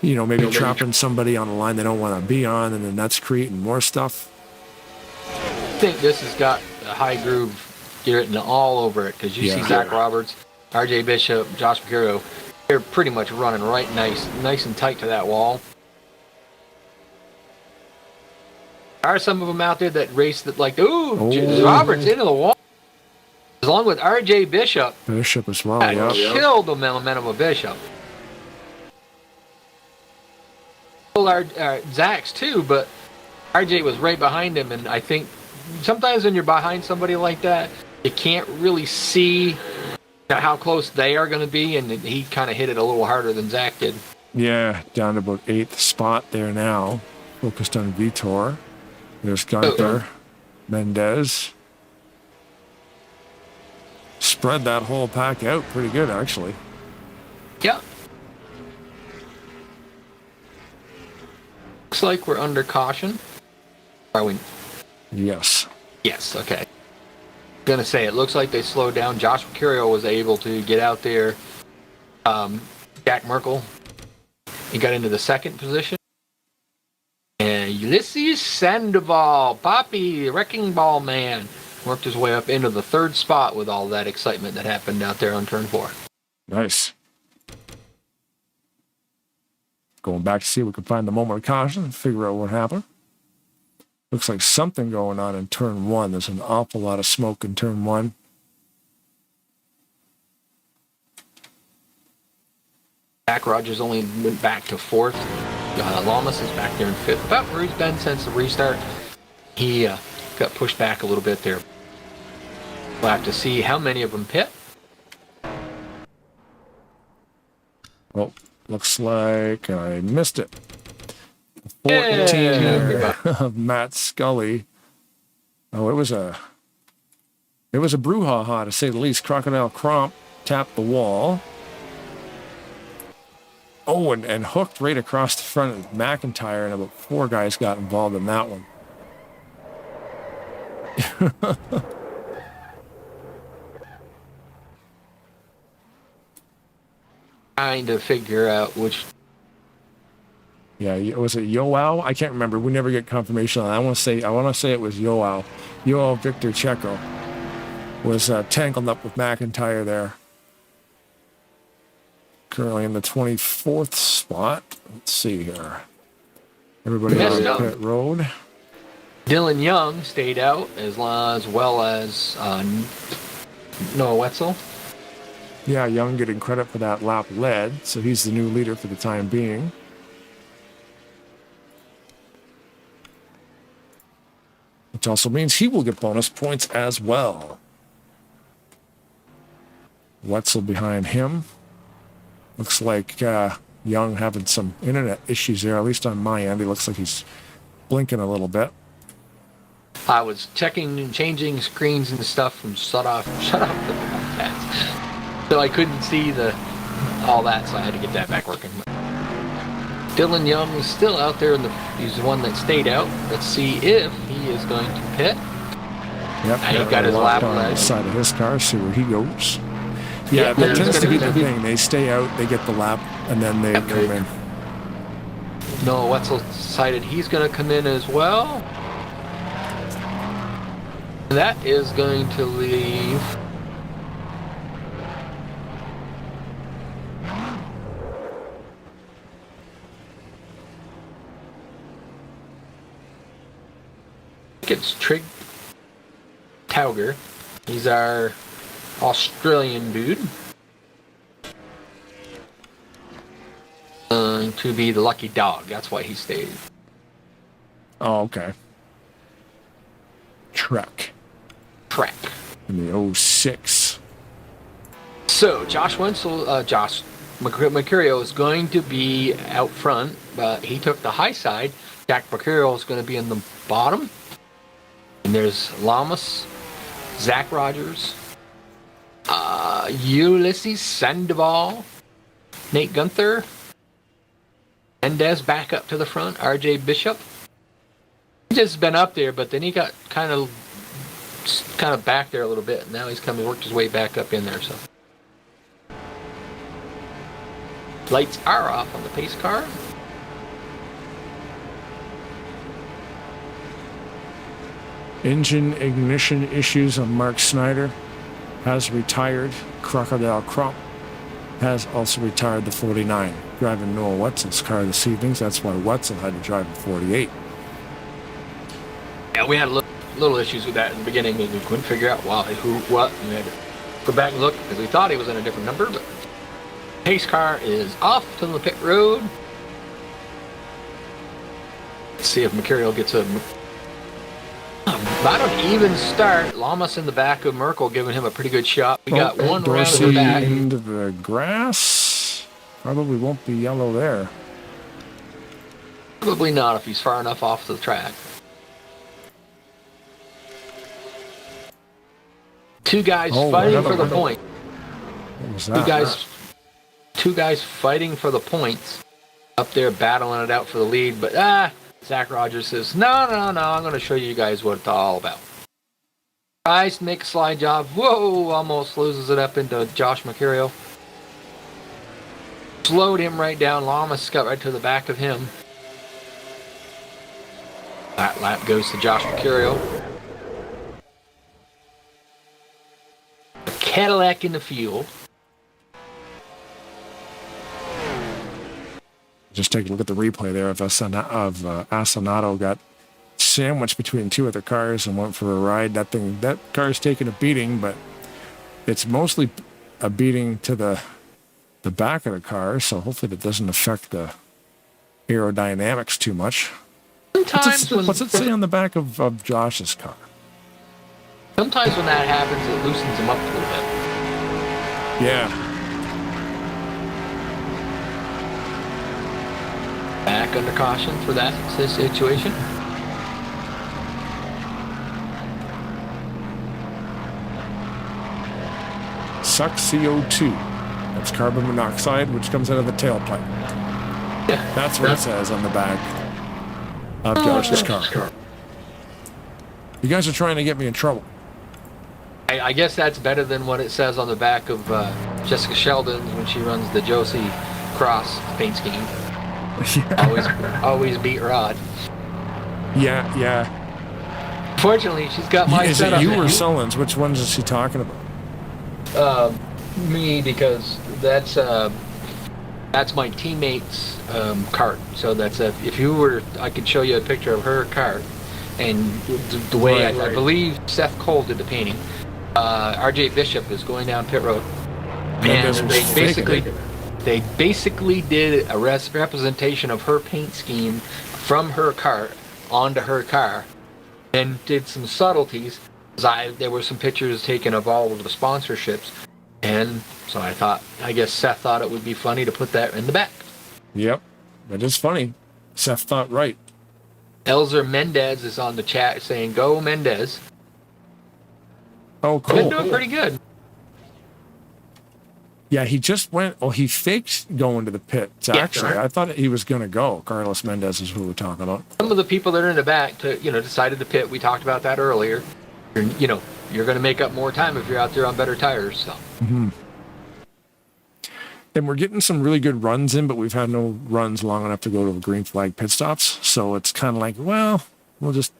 maybe trapping somebody on a line they don't want to be on, and then that's creating more stuff. I think this has got a high groove written all over it, because you see Zach Roberts, RJ Bishop, Josh Mercurio, they're pretty much running right nice and tight to that wall. There are some of them out there that race that Roberts into the wall. Along with RJ Bishop. Bishop as well, Killed the momentum of Bishop. Zach's too, but RJ was right behind him, and I think sometimes when you're behind somebody like that, you can't really see how close they are going to be, and he kind of hit it a little harder than Zach did. Yeah, down to about 8th spot there now. Focused on Vitor. There's Gunther. Mendez. Spread that whole pack out pretty good, actually. Yeah. Looks like we're under caution. Are we? Yes. Yes, okay. Gonna say, it looks like they slowed down. Josh Mercurio was able to get out there. Jack Merkel, he got into the 2nd position. And Ulysses Sandoval, Poppy, Wrecking Ball Man, worked his way up into the 3rd spot with all that excitement that happened out there on turn 4. Nice. Going back to see if we can find the moment of caution and figure out what happened. Looks like something going on in turn 1. There's an awful lot of smoke in turn 1. Zach Rogers only went back to 4th. Lamas is back there in 5th. About where he's been since the restart. He got pushed back a little bit there. We'll have to see how many of them pit. Well, looks like I missed it. 14 of Matt Scully. Oh, it was a brouhaha, to say the least. Crocodile Cromp tapped the wall. Oh, and hooked right across the front of McIntyre, and about 4 guys got involved in that one. Trying to figure out which. Yeah, was it Yoao? I can't remember. We never get confirmation on that. I want to say it was Yoao. Yoao Victor Checo was tangled up with McIntyre there. Currently in the 24th spot. Let's see here. Everybody on pit road. Dylan Young stayed out as well as Noah Wetzel. Yeah, Young getting credit for that lap led, so he's the new leader for the time being. Which also means he will get bonus points as well. Wetzel behind him. Looks like Young having some internet issues there, at least on my end. He looks like he's blinking a little bit. I was checking and changing screens and stuff from shut off the podcast. So I couldn't see all that, so I had to get that back working. Dylan Young is still out there, he's the one that stayed out. Let's see if he is going to pit. Yep, and he got his lap on the side of his car, see where he goes. Yeah, that tends to be the thing. They stay out, they get the lap, and then they come in. Noah Wetzel decided he's going to come in as well. That is going to leave it's Trig Tauger. He's our Australian dude. To be the lucky dog. That's why he stayed. Oh, okay. Trek. In the 06. So, Josh Mercurio is going to be out front, but he took the high side. Jack Mercurio is going to be in the bottom. And there's Lamas, Zach Rogers, Ulysses Sandoval, Nate Gunther, Mendez back up to the front, RJ Bishop. He's just been up there, but then he got kind of back there a little bit. And now he's worked his way back up in there. So lights are off on the pace car. Engine ignition issues on Mark Snyder has retired. Crocodile Crop has also retired the 49. Driving Noah Wetzel's car this evening, so that's why Wetzel had to drive the 48. Yeah, we had little issues with that in the beginning. We couldn't figure out why, who, what. And we had to go back and look because we thought he was in a different number. But pace car is off to the pit road. Let's see if Mercurio gets about an even start. Lamas in the back of Merkel giving him a pretty good shot. We got one round Dorsey of the back. into the grass. Probably won't be yellow there. Probably not if he's far enough off the track. Two guys fighting for the point. What was that? Two guys fighting for the points. Up there battling it out for the lead, but Zach Rogers says, no, I'm going to show you guys what it's all about. Tries to make a slide job. Whoa, almost loses it up into Josh Mercurio. Slowed him right down. Lamas got right to the back of him. That lap goes to Josh Mercurio. Cadillac in the field. Just take a look at the replay there of Asanato got sandwiched between two other cars and went for a ride. That car's taking a beating, but it's mostly a beating to the back of the car, so hopefully that doesn't affect the aerodynamics too much. What's it say on the back of Josh's car? Sometimes when that happens, it loosens them up a little bit. Yeah. Back under caution for that situation. Sucks CO2. That's carbon monoxide, which comes out of the tailpipe. Yeah, that's what it says on the back of Josh's car. You guys are trying to get me in trouble. I guess that's better than what it says on the back of Jessica Sheldon when she runs the Josie Cross paint scheme. Yeah. Always beat Rod. Yeah. Fortunately, she's got my Is setup. Is it you or Sullins? Which ones is she talking about? Me, because that's my teammate's cart. So that's if you were, I could show you a picture of her cart, and the way I believe Seth Cole did the painting. RJ Bishop is going down pit road, and they basically did a representation of her paint scheme from her cart onto her car, and did some subtleties. There were some pictures taken of all of the sponsorships, and so I guess Seth thought it would be funny to put that in the back. Yep, that is funny. Seth thought right. Elzer Mendez is on the chat saying, "Go Mendez." Oh, cool. Been doing pretty good. Yeah, he just went. Oh, he faked going to the pits. Actually, I thought he was going to go. Carlos Mendez is who we're talking about. Some of the people that are in the back, decided to pit. We talked about that earlier. You're going to make up more time if you're out there on better tires. So. Mm-hmm. And we're getting some really good runs in, but we've had no runs long enough to go to the green flag pit stops. So it's kind of like, well, we'll just,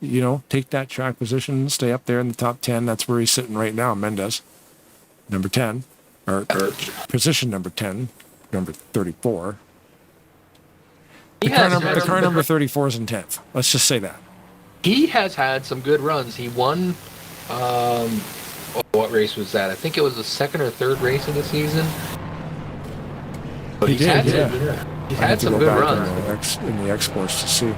take that track position, stay up there in the top 10. That's where he's sitting right now, Mendez, number 10, or position number 10, number 34. The car number 34 is in 10th. Let's just say that. He has had some good runs. He won, what race was that? I think it was the second or third race of the season. But he's had some good runs. In the exports to see.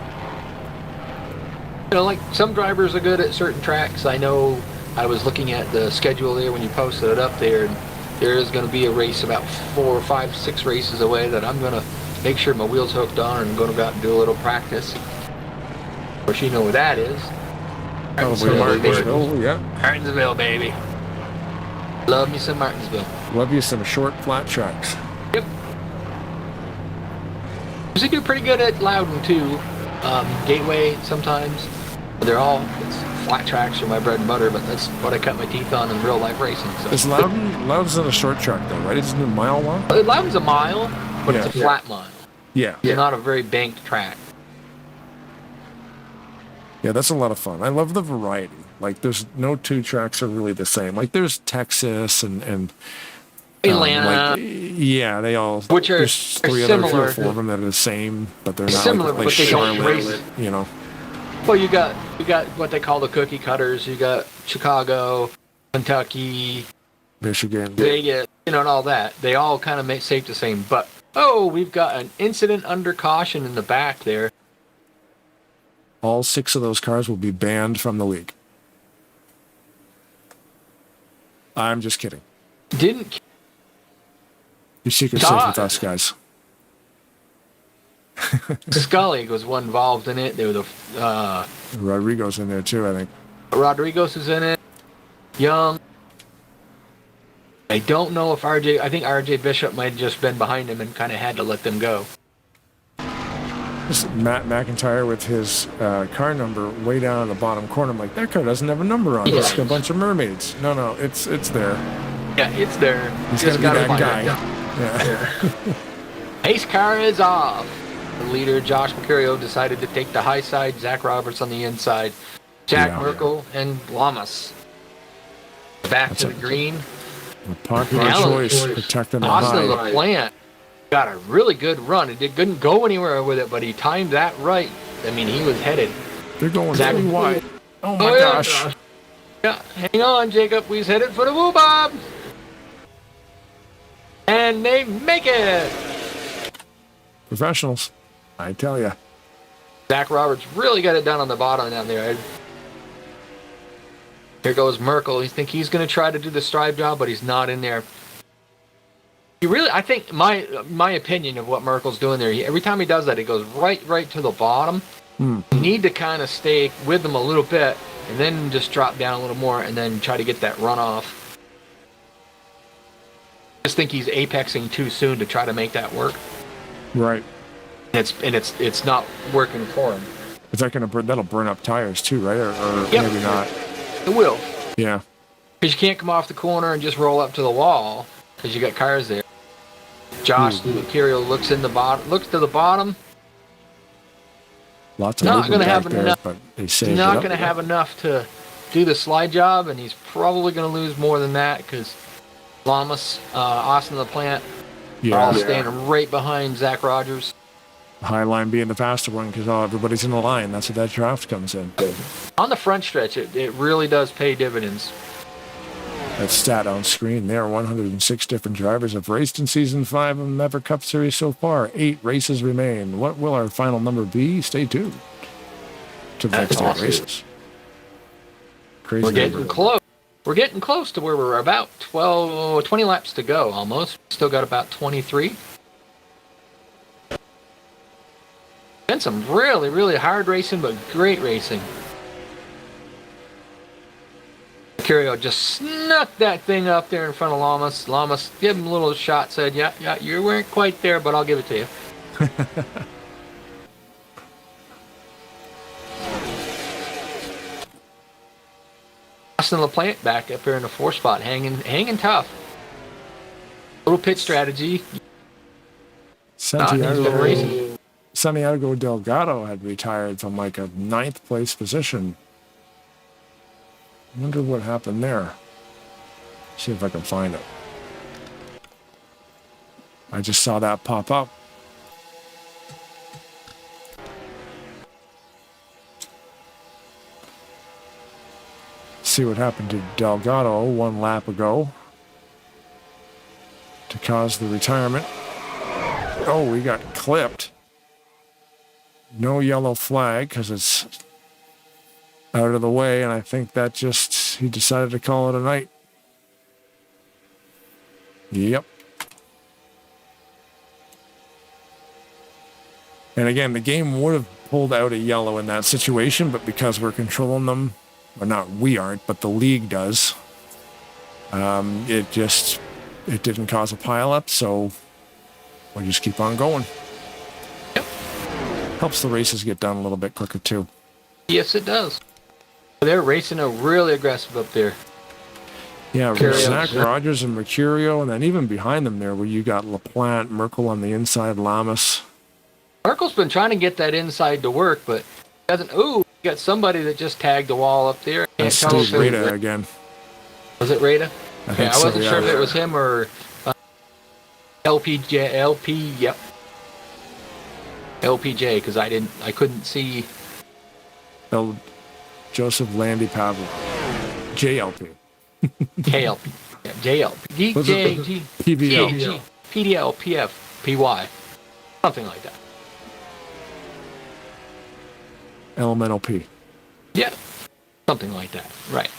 Like some drivers are good at certain tracks. I know I was looking at the schedule there when you posted it up there, and there is going to be a race about 4, 5, 6 races away that I'm going to make sure my wheel's hooked on and going to go out and do a little practice. Of course, you know where that is. Martinsville, yeah. Martinsville, baby. Love me some Martinsville. Love you some short, flat tracks. Yep. They do pretty good at Loudon, too. Gateway, sometimes. It's flat tracks are my bread and butter, but that's what I cut my teeth on in real life racing. So. Is Loudon's not a short track, though, right? Isn't it a mile long? Loudon's a mile, but it's a flat mile. Yeah. It's not a very banked track. Yeah, that's a lot of fun. I love the variety. Like, there's no two tracks are really the same. Like, there's Texas and Atlanta. They all. Which are there's three similar. Other 3 or 4 of them that are the same, but they're not similar, like but they Charlotte, don't race. Well, you got what they call the cookie cutters. You got Chicago, Kentucky, Michigan, Vegas, and all that. They all kind of shape the same. But we've got an incident under caution in the back there. All 6 of those cars will be banned from the league. I'm just kidding. Your secret's safe with us, guys. Scully was one involved in it. There was Rodrigo's in there too, I think. Rodriguez is in it. Young. I don't know if I think RJ Bishop might have just been behind him and kind of had to let them go. This Matt McIntyre with his car number way down in the bottom corner. I'm like, that car doesn't have a number on it. It's a bunch of mermaids. No, it's there. Yeah, it's there. He's got to be that guy. Yeah. Pace car is off. The leader, Josh Mercurio, decided to take the high side. Zach Roberts on the inside. Jack Merkel and Lamas. Back to the green. A popular choice, protecting the Austin high. LaPlante got a really good run. It couldn't go anywhere with it, but he timed that right. I mean, he was headed. They're going really wide. Oh my gosh. Yeah, hang on, Jacob. We's headed for the woo bob. And they make it. Professionals, I tell you. Zach Roberts really got it done on the bottom down there. Here goes Merkel. You think he's going to try to do the stripe job, but he's not in there. I think my opinion of what Merkel's doing there, every time he does that, he goes right to the bottom. You need to kind of stay with them a little bit, and then just drop down a little more, and then try to get that runoff. I just think he's apexing too soon to try to make that work. Right. And it's not working for him. Is that going to that'll burn up tires too, right? Or maybe not. It will. Yeah. Because you can't come off the corner and just roll up to the wall because you got cars there. Josh Mercurio looks to the bottom. Lots of not going to have there, enough. But they saved He's not it up. going to have enough to do the slide job, and he's probably going to lose more than that because Lamas, Austin LaPlante are all staying right behind Zach Rogers. High line being the faster one because everybody's in the line. That's where that draft comes in. On the front stretch, it really does pay dividends. That stat on screen there, 106 different drivers have raced in Season 5 of the Maverick Cup Series so far. 8 races remain. What will our final number be? Stay tuned to the next 8 races. Crazy. We're getting close. We're getting close to where we're about 20 laps to go almost. Still got about 23. Been some really, really hard racing, but great racing. Mercurio just snuck that thing up there in front of Lamas. Lamas gave him a little shot, said, yeah, you weren't quite there, but I'll give it to you. Austin LaPlante back up here in the 4th spot, hanging tough. Little pit strategy. Santiago Delgado had retired from like a 9th place position. I wonder what happened there. See if I can find it. I just saw that pop up. See what happened to Delgado 1 lap ago to cause the retirement. Oh, we got clipped. No yellow flag because it's out of the way, and I think that he decided to call it a night. Yep. And again, the game would have pulled out a yellow in that situation, but because we're controlling them, or not we aren't, but the league does, it didn't cause a pileup, so we'll just keep on going. Yep. Helps the races get done a little bit quicker too. Yes, it does. They're racing really aggressive up there. Yeah, Zach Rogers and Mercurio, and then even behind them there where you got LaPlante, Merkel on the inside, Lamas. Merkel's been trying to get that inside to work, but doesn't. Ooh, you got somebody that just tagged the wall up there. That's Steve Rada again. Was it Rada? I wasn't sure if it was him or LPJ. Yep. LPJ, because I couldn't see. Joseph Landy Pavel. JLP. KLP. Yeah, JLP. DJ. PVL. PDL. PF. PY. Something like that. Elemental P. Yeah. Something like that. Right.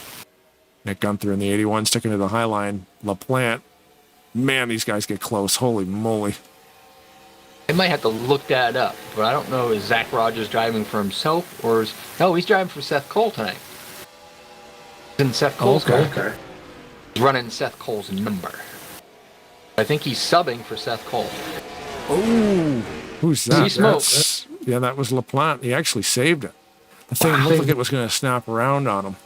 Nick Gunther in the 81 sticking to the high line. LaPlante. Man, these guys get close. Holy moly. I might have to look that up, but I don't know, is Zach Rogers driving for himself or is... No, he's driving for Seth Cole tonight. He's in Seth Cole's car. Okay. He's running Seth Cole's number. I think he's subbing for Seth Cole. Oh, who's that? He smoked. Yeah, that was LaPlante. He actually saved it. The thing looked like it was going to snap around on him.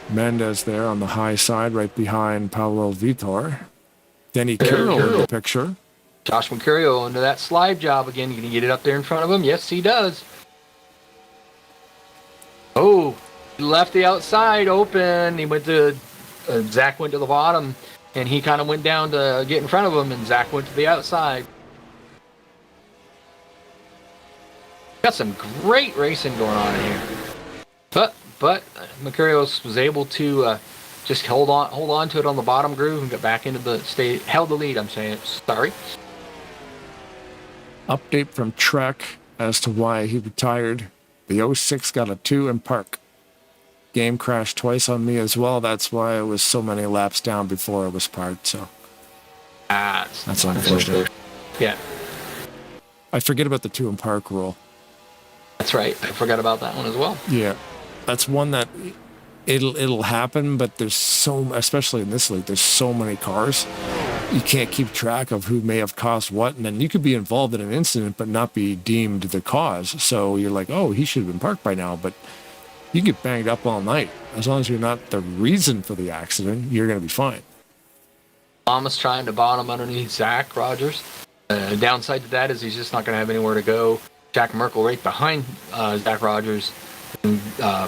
Mendez there on the high side, right behind Paulo Vitor. Denny Carroll in the picture. Josh Mercurio into that slide job again. Can he get it up there in front of him? Yes, he does. Oh, he left the outside open. He went to... Zach went to the bottom, and he kind of went down to get in front of him, and Zach went to the outside. Got some great racing going on in here. But Mercurios was able to just hold on to it on the bottom groove and get back into the state. Held the lead, I'm saying. Sorry. Update from Trek as to why he retired. The 06 got a 2 in park. Game crashed twice on me as well. That's why I was so many laps down before it was parked. So that's unfortunate. Yeah, I forget about the 2 in park rule. that's right. I forgot about that one as well. Yeah, that's one that it'll happen, but there's so, especially in this league, there's so many cars. You can't keep track of who may have caused what, and then you could be involved in an incident but not be deemed the cause. So you're like, oh, he should have been parked by now, but you get banged up all night. As long as you're not the reason for the accident, you're going to be fine. Thomas trying to bottom underneath Zach Rogers. Downside to that is he's just not going to have anywhere to go. Jack Merkel right behind Zach Rogers. And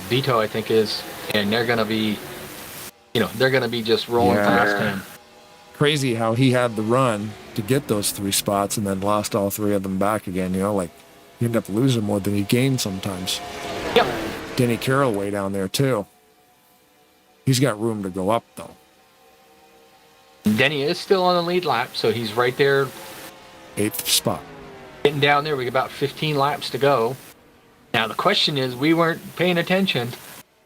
Vito, I think, is. And they're going to be, they're going to be just rolling past him. Crazy how he had the run to get those 3 spots and then lost all 3 of them back again. Like you end up losing more than you gain sometimes. Yep. Denny Carroll way down there too. He's got room to go up though. Denny is still on the lead lap, so he's right there. 8th spot. Getting down there, we got about 15 laps to go. Now the question is, we weren't paying attention.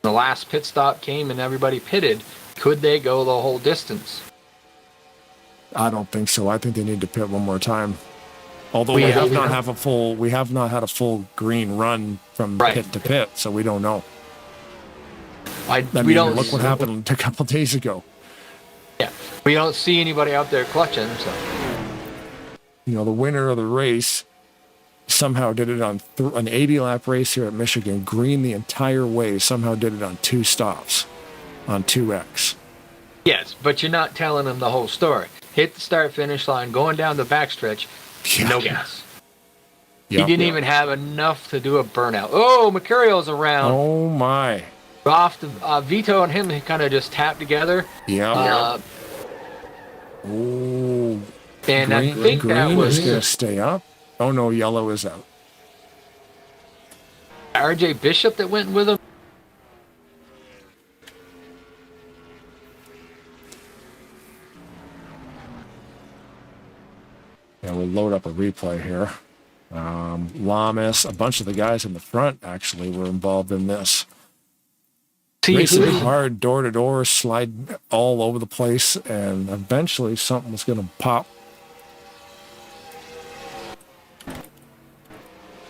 The last pit stop came and everybody pitted. Could they go the whole distance? I don't think so. I think they need to pit one more time. Although we have not had a full green run from pit to pit, so we don't know. Look what happened a couple days ago. Yeah, we don't see anybody out there clutching. So, the winner of the race somehow did it on an 80-lap race here at Michigan, green the entire way. Somehow did it on 2 stops, on 2X. Yes, but you're not telling them the whole story. Hit the start-finish line, going down the backstretch. No gas. He didn't even have enough to do a burnout. Oh, Mercurio's around. Oh, my. Off the, Vito and him kind of just tapped together. Yeah. And green, I think green that was going to stay up. Oh, no, yellow is out. RJ Bishop that went with him. Yeah, we'll load up a replay here. Lamas, a bunch of the guys in the front actually were involved in this. Racing hard, door to door, slide all over the place, and eventually something was going to pop.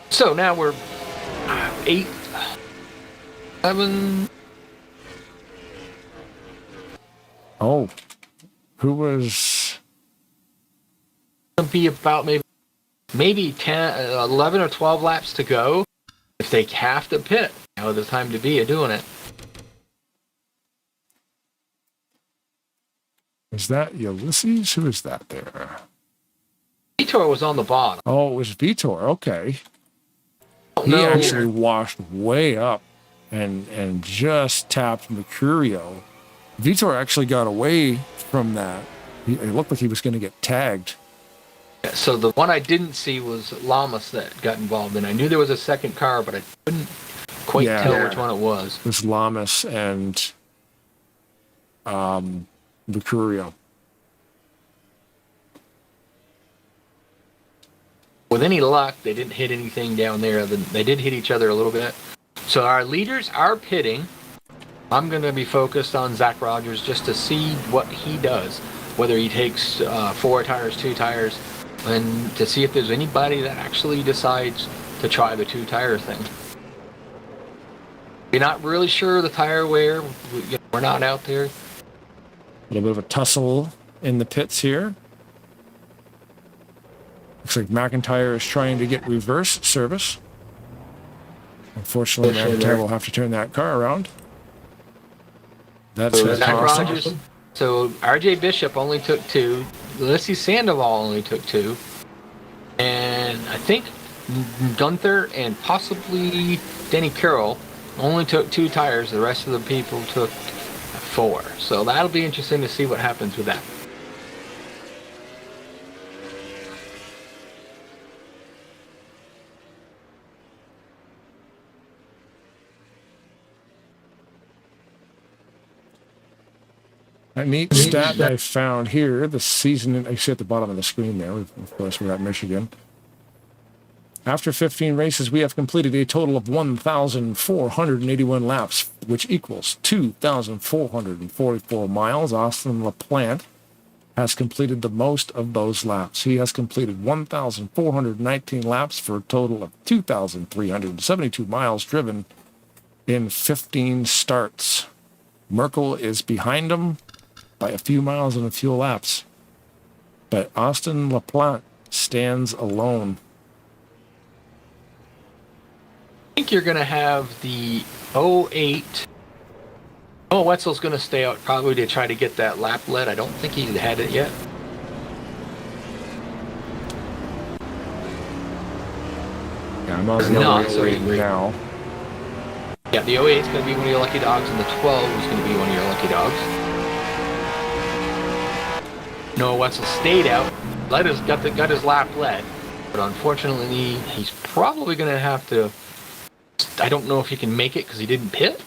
So now we're 8, 7. Oh, who was? It'll be about maybe 10, 11 or 12 laps to go. If they have to pit, now the time to be doing it. Is that Ulysses? Who is that there? Vitor was on the bottom. Oh, it was Vitor. Okay. He actually washed way up and just tapped Mercurio. Vitor actually got away from that. It looked like he was going to get tagged. So the one I didn't see was Lamas that got involved, and I knew there was a second car, but I couldn't quite tell which one it was. It was Lamas and Mercurio. With any luck, they didn't hit anything down there. They did hit each other a little bit. So our leaders are pitting. I'm going to be focused on Zach Rogers just to see what he does. whether he takes 4 tires, 2 tires, and to see if there's anybody that actually decides to try the 2-tire thing. You're not really sure the tire wear. We're not out there. A little bit of a tussle in the pits here. Looks like McIntyre is trying to get reverse service. Unfortunately, McIntyre will have to turn that car around. That's So Zach Austin. Rogers. So RJ Bishop only took 2. Ulysses Sandoval only took 2. And I think Gunther and possibly Denny Carroll only took 2 tires. The rest of the people took 4. So that'll be interesting to see what happens with that. A neat stat I found here, the season, I see at the bottom of the screen there, of course, we're at Michigan. After 15 races, we have completed a total of 1,481 laps, which equals 2,444 miles. Austin LaPlante has completed the most of those laps. He has completed 1,419 laps for a total of 2,372 miles driven in 15 starts. Merkel is behind him by a few miles and a few laps, but Austin LaPlante stands alone. I think you're going to have the 08. Oh, Wetzel's going to stay out probably to try to get that lap lead. I don't think he had it yet. Yeah, I'm on the Not, so right now. Yeah, the 08 is going to be one of your lucky dogs, and the 12 is going to be one of your lucky dogs. Noah Wetzel stayed out. Got his lap led, but unfortunately, he's probably going to have to. I don't know if he can make it because he didn't pit.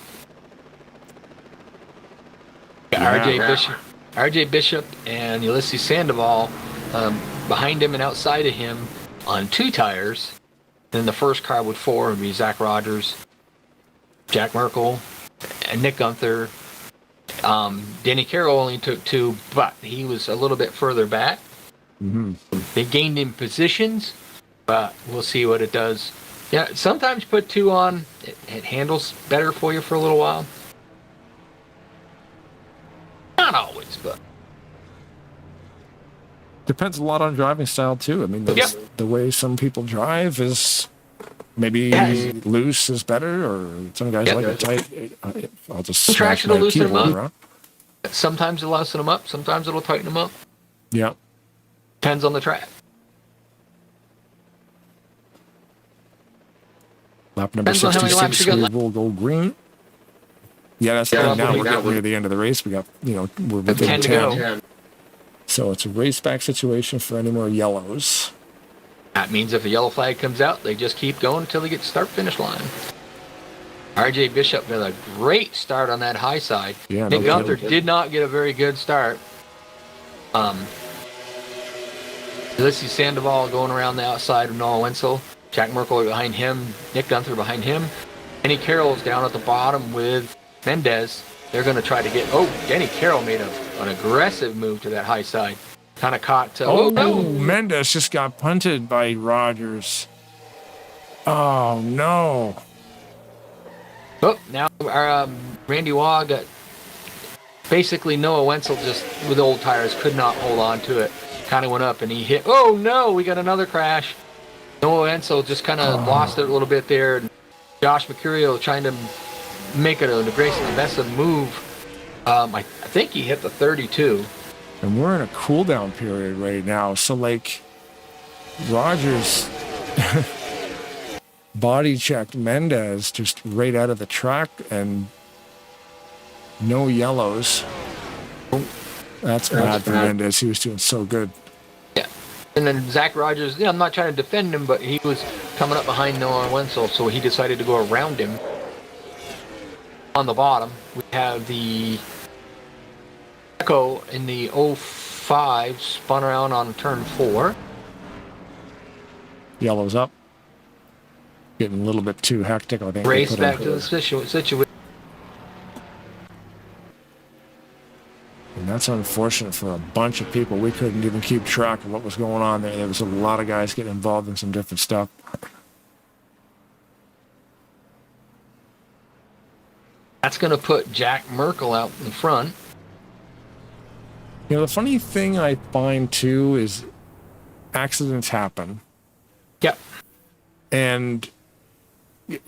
RJ Bishop and Ulysses Sandoval behind him and outside of him on 2 tires. Then the first car with 4 would be Zach Rogers, Jack Merkel, and Nick Gunther. Denny Carroll only took 2, but he was a little bit further back. Mm-hmm. They gained in positions, but we'll see what it does. Yeah, sometimes put 2 on, it handles better for you for a little while. Not always, but Depends a lot on driving style too. I mean, the way some people drive is maybe loose is better, or some guys like it tight. I'll just smash traction will my loosen them keyboard up. around. Sometimes it'll loosen them up, sometimes it'll tighten them up. Yeah. Depends on the track. Lap number Depends on how many laps 66, you got we left. will go green. Yeah, that's the thing. Now we're getting near the end of the race. We got, we're within 10 to go. So it's a race back situation for any more yellows. That means if a yellow flag comes out, they just keep going until they get to start-finish line. RJ Bishop got a great start on that high side. Yeah, Nick no Gunther kidding. did not get a very good start. Ulysses Sandoval going around the outside of Noah Wenzel. Jack Merkel behind him. Nick Gunther behind him. Denny Carroll's down at the bottom with Mendez. They're going to try to get... Oh, Denny Carroll made an aggressive move to that high side. Kind of caught... no! Mendez just got punted by Rogers. Oh, no. Oh, now Randy Waugh got... Basically, Noah Wenzel just, with old tires, could not hold on to it. Kind of went up and he hit... Oh, no! We got another crash. Noah Wenzel just kind of lost it a little bit there. Josh Mercurio trying to make it an aggressive move. I think he hit the 32. And we're in a cool down period right now. So, like, Rogers body checked Mendez just right out of the track and no yellows. That's bad for Mendez. He was doing so good. Yeah. And then Zach Rogers, I'm not trying to defend him, but he was coming up behind Noah Wenzel, so he decided to go around him. On the bottom, we have the Echo in the 05 spun around on turn 4. Yellow's up. Getting a little bit too hectic, I think. Race back to the situation. And that's unfortunate for a bunch of people. We couldn't even keep track of what was going on there. There was a lot of guys getting involved in some different stuff. That's going to put Jack Merkel out in front. You know, the funny thing I find too is accidents happen. Yep. And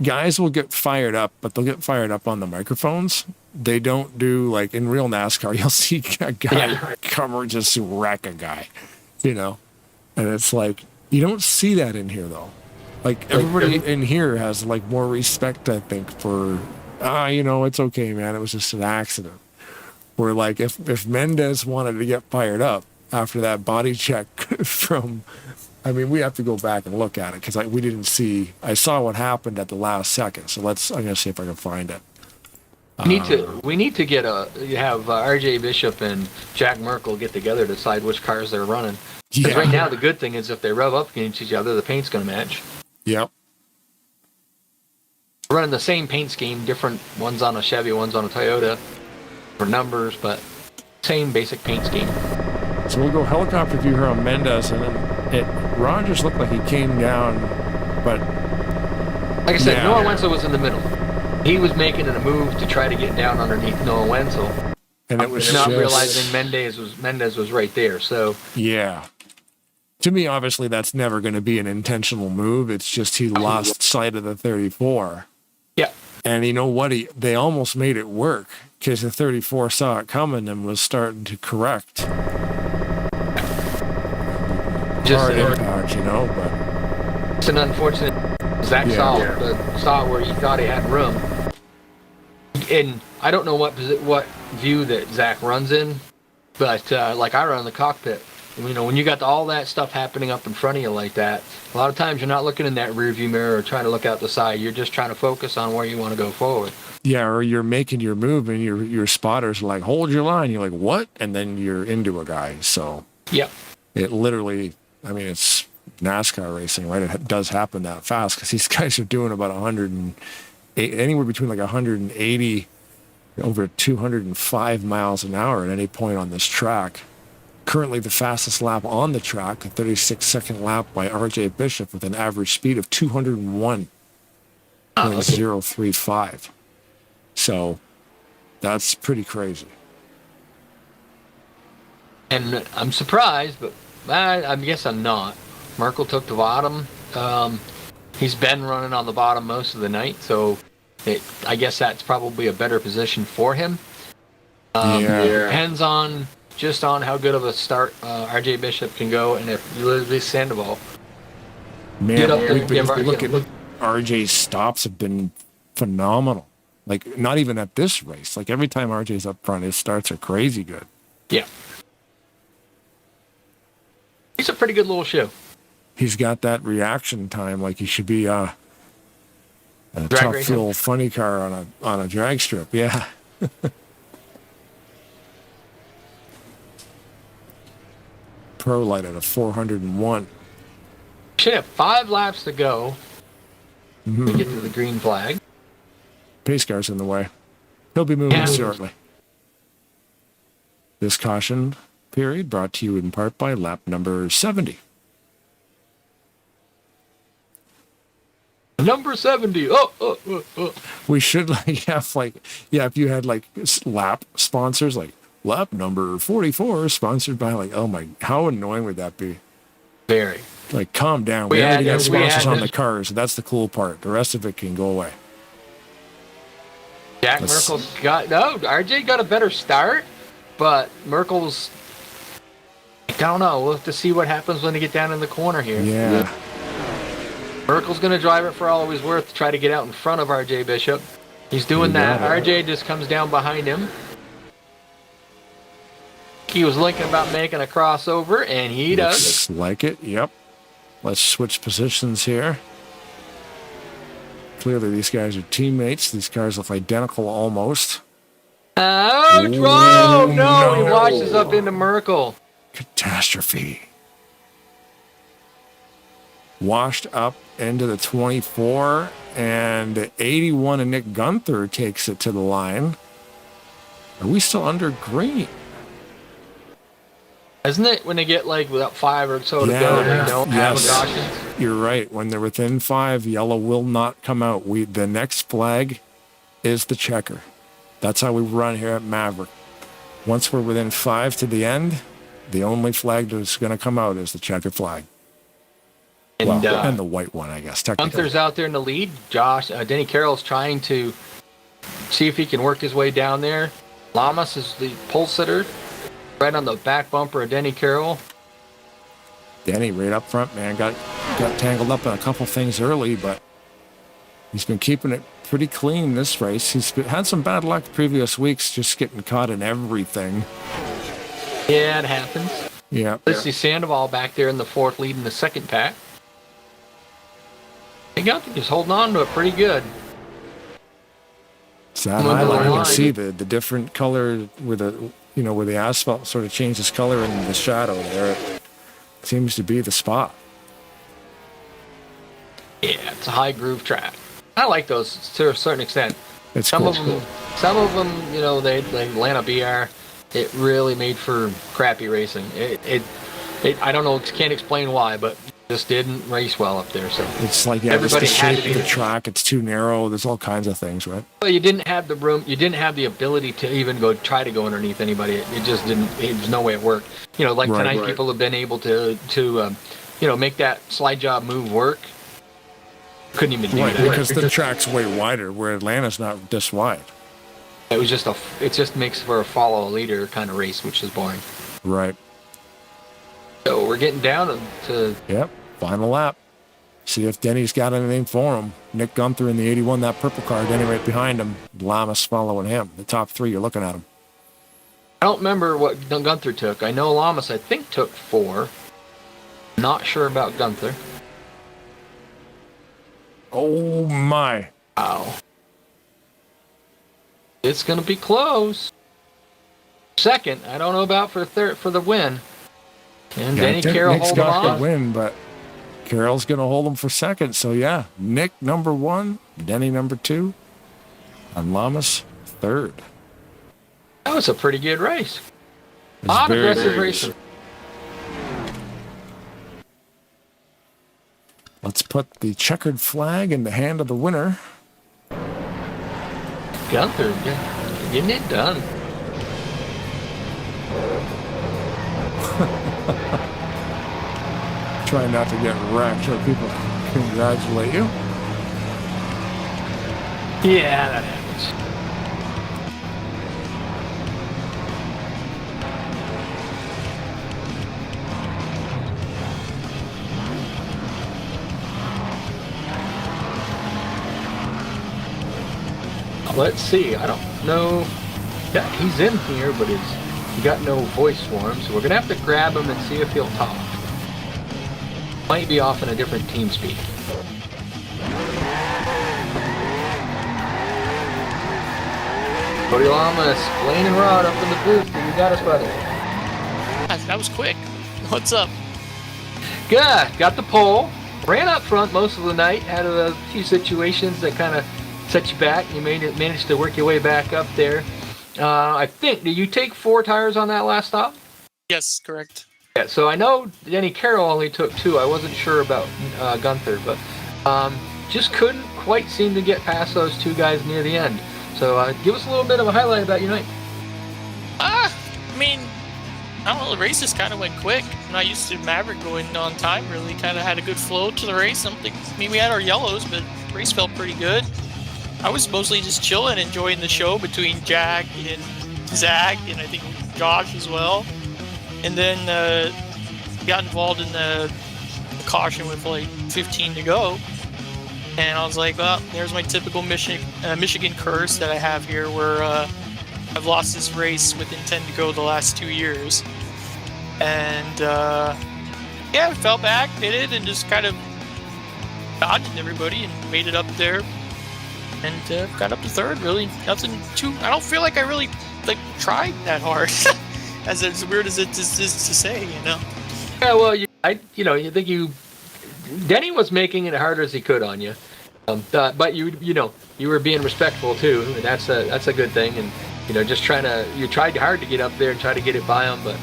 guys will get fired up, but they'll get fired up on the microphones. They don't do, like in real NASCAR, you'll see a guy come or just wreck a guy, you know? And it's like, you don't see that in here though. Like everybody in here has like more respect, I think, for, you know, it's okay, man. It was just an accident. Where like if Mendez wanted to get fired up after that body check from, I mean, we have to go back and look at it because we didn't see. I saw what happened at the last second. So I'm gonna see if I can find it. We need to have RJ Bishop and Jack Merkel get together to decide which cars they're running. Because right now the good thing is if they rev up against each other, the paint's gonna match. Yep. We're running the same paint scheme, different ones on a Chevy, ones on a Toyota, for numbers, but same basic paint scheme. So we'll go helicopter view here on Mendez, and then Rogers looked like he came down, but like I said, Noah Wenzel was in the middle. He was making a move to try to get down underneath Noah Wenzel, and it was not realizing Mendez was right there. So yeah, to me, obviously, that's never going to be an intentional move. It's just he lost sight of the 34. Yeah, and you know what? They almost made it work because the 34 saw it coming and was starting to correct. Just hard impact, you know, but it's an unfortunate. Zach saw where he thought he had room, and I don't know what view that Zach runs in, but like I run in the cockpit. You know, when you got all that stuff happening up in front of you like that, a lot of times you're not looking in that rear view mirror or trying to look out the side. You're just trying to focus on where you want to go forward. Yeah, or you're making your move and your spotters are like, hold your line. You're like, what? And then you're into a guy. So yeah, it literally, I mean, it's NASCAR racing, right? It does happen that fast because these guys are doing about 108, anywhere between like 180 over 205 miles an hour at any point on this track. Currently the fastest lap on the track, a 36-second lap by RJ Bishop with an average speed of 201.035. So that's pretty crazy. And I'm surprised, but I guess I'm not. Merkel took the bottom. He's been running on the bottom most of the night, so I guess that's probably a better position for him. Depends on how good of a start RJ Bishop can go, and if Elizabeth Sandoval man, look at RJ's stops have been phenomenal. Like not even at this race. Like every time RJ's up front, his starts are crazy good. Yeah, he's a pretty good little show. He's got that reaction time, like he should be a top fuel funny car on a drag strip. Yeah. Pro light at a 401. Should have 5 laps to go to get to the green flag. Pace car's in the way. He'll be moving shortly. This caution period brought to you in part by lap number 70. Number 70. We should have if you had lap sponsors like lap number 44 sponsored by how annoying would that be? Very. Like calm down. We already got sponsors on the cars. That's the cool part. The rest of it can go away. Jack Merkel's RJ got a better start, but Merkel's, I don't know. We'll have to see what happens when they get down in the corner here. Yeah. Merkel's going to drive it for all he's worth to try to get out in front of RJ Bishop. He's doing that. RJ just comes down behind him. He was thinking about making a crossover, and he does. Looks like it, yep. Let's switch positions here. Clearly, these guys are teammates. These cars look identical almost. Oh, no! He washes up into Merkel. Catastrophe. Washed up into the 24, and 81 and Nick Gunther takes it to the line. Are we still under green? Isn't it when they get like about 5 or so to go, they don't have a caution? You're right. When they're within 5, yellow will not come out. The next flag is the checker. That's how we run here at Maverick. Once we're within 5 to the end, the only flag that's going to come out is the checkered flag. And, and the white one, I guess. Gunther's out there in the lead. Denny Carroll's trying to see if he can work his way down there. Lamas is the pole sitter, right on the back bumper of Denny Carroll. Denny right up front, man, got tangled up in a couple things early, but he's been keeping it pretty clean this race. He's had some bad luck previous weeks, just getting caught in everything. Yeah, it happens. Yeah. Let's see Sandoval back there in the 4th, leading the 2nd pack. He's holding on to it pretty good. Sad highlight. You can see the different color where the asphalt sort of changes color in the shadow there. It seems to be the spot. Yeah, it's a high groove track. I like those to a certain extent. It's some cool. of them, they Atlanta BR. It really made for crappy racing. I don't know, can't explain why, but just didn't race well up there. So it's like everybody just the shape of the track. It's too narrow. There's all kinds of things, right? Well, you didn't have the room. You didn't have the ability to even try to go underneath anybody. It just didn't. There's no way it worked. Tonight, people have been able to make that slide job move work. Couldn't even do that because the track's way wider, where Atlanta's not this wide. It just makes for a follow a leader kind of race, which is boring. Right. So we're getting down to... Yep, final lap. See if Denny's got anything for him. Nick Gunther in the 81, that purple car. Denny right behind him. Lamas following him. The top 3, you're looking at him. I don't remember what Gunther took. I know Lamas, I think, took 4. Not sure about Gunther. Oh, my. Wow. It's going to be close. 2nd, I don't know about for the win. And Denny Carroll Nick's hold on. The win, but Carroll's going to hold him for 2nd. So, yeah, Nick number 1, Denny number 2, and Lamas 3rd. That was a pretty good race. A lot of aggressive racing. Let's put the checkered flag in the hand of the winner. Gunther getting it done. Try not to get wrecked so people congratulate you. Yeah, that happens. Let's see. I don't know. Yeah, he's in here, but he got no voice for him, so we're gonna have to grab him and see if he'll talk. Might be off in a different team speak. Cody Lamas, Blaine and Rod up in the booth. You got us, brother. That was quick. What's up? Good. Got the pole. Ran up front most of the night. Had a few situations that kind of set you back. You managed to work your way back up there. I think, did you take 4 tires on that last stop? Yes, correct. Yeah, so I know Denny Carroll only took 2. I wasn't sure about Gunther, but just couldn't quite seem to get past those 2 guys near the end. So give us a little bit of a highlight about your night. I mean, I don't know, the race just kind of went quick. I'm not used to Maverick going on time, really. Kind of had a good flow to the race. We had our yellows, but the race felt pretty good. I was mostly just chilling, enjoying the show between Jack and Zach, and I think Josh as well. And then got involved in the caution with like 15 to go. And I was like, well, there's my typical Michigan curse that I have here, where I've lost this race within 10 to go the last 2 years. And I fell back, did it, and just kind of dodged everybody and made it up there. And got up to 3rd, really. Nothing too... I don't feel like I really tried that hard. As weird as it is to say, Yeah, well, you think Denny was making it hard as he could on you. But you were being respectful too, and that's a good thing. And you tried hard to get up there and try to get it by him, but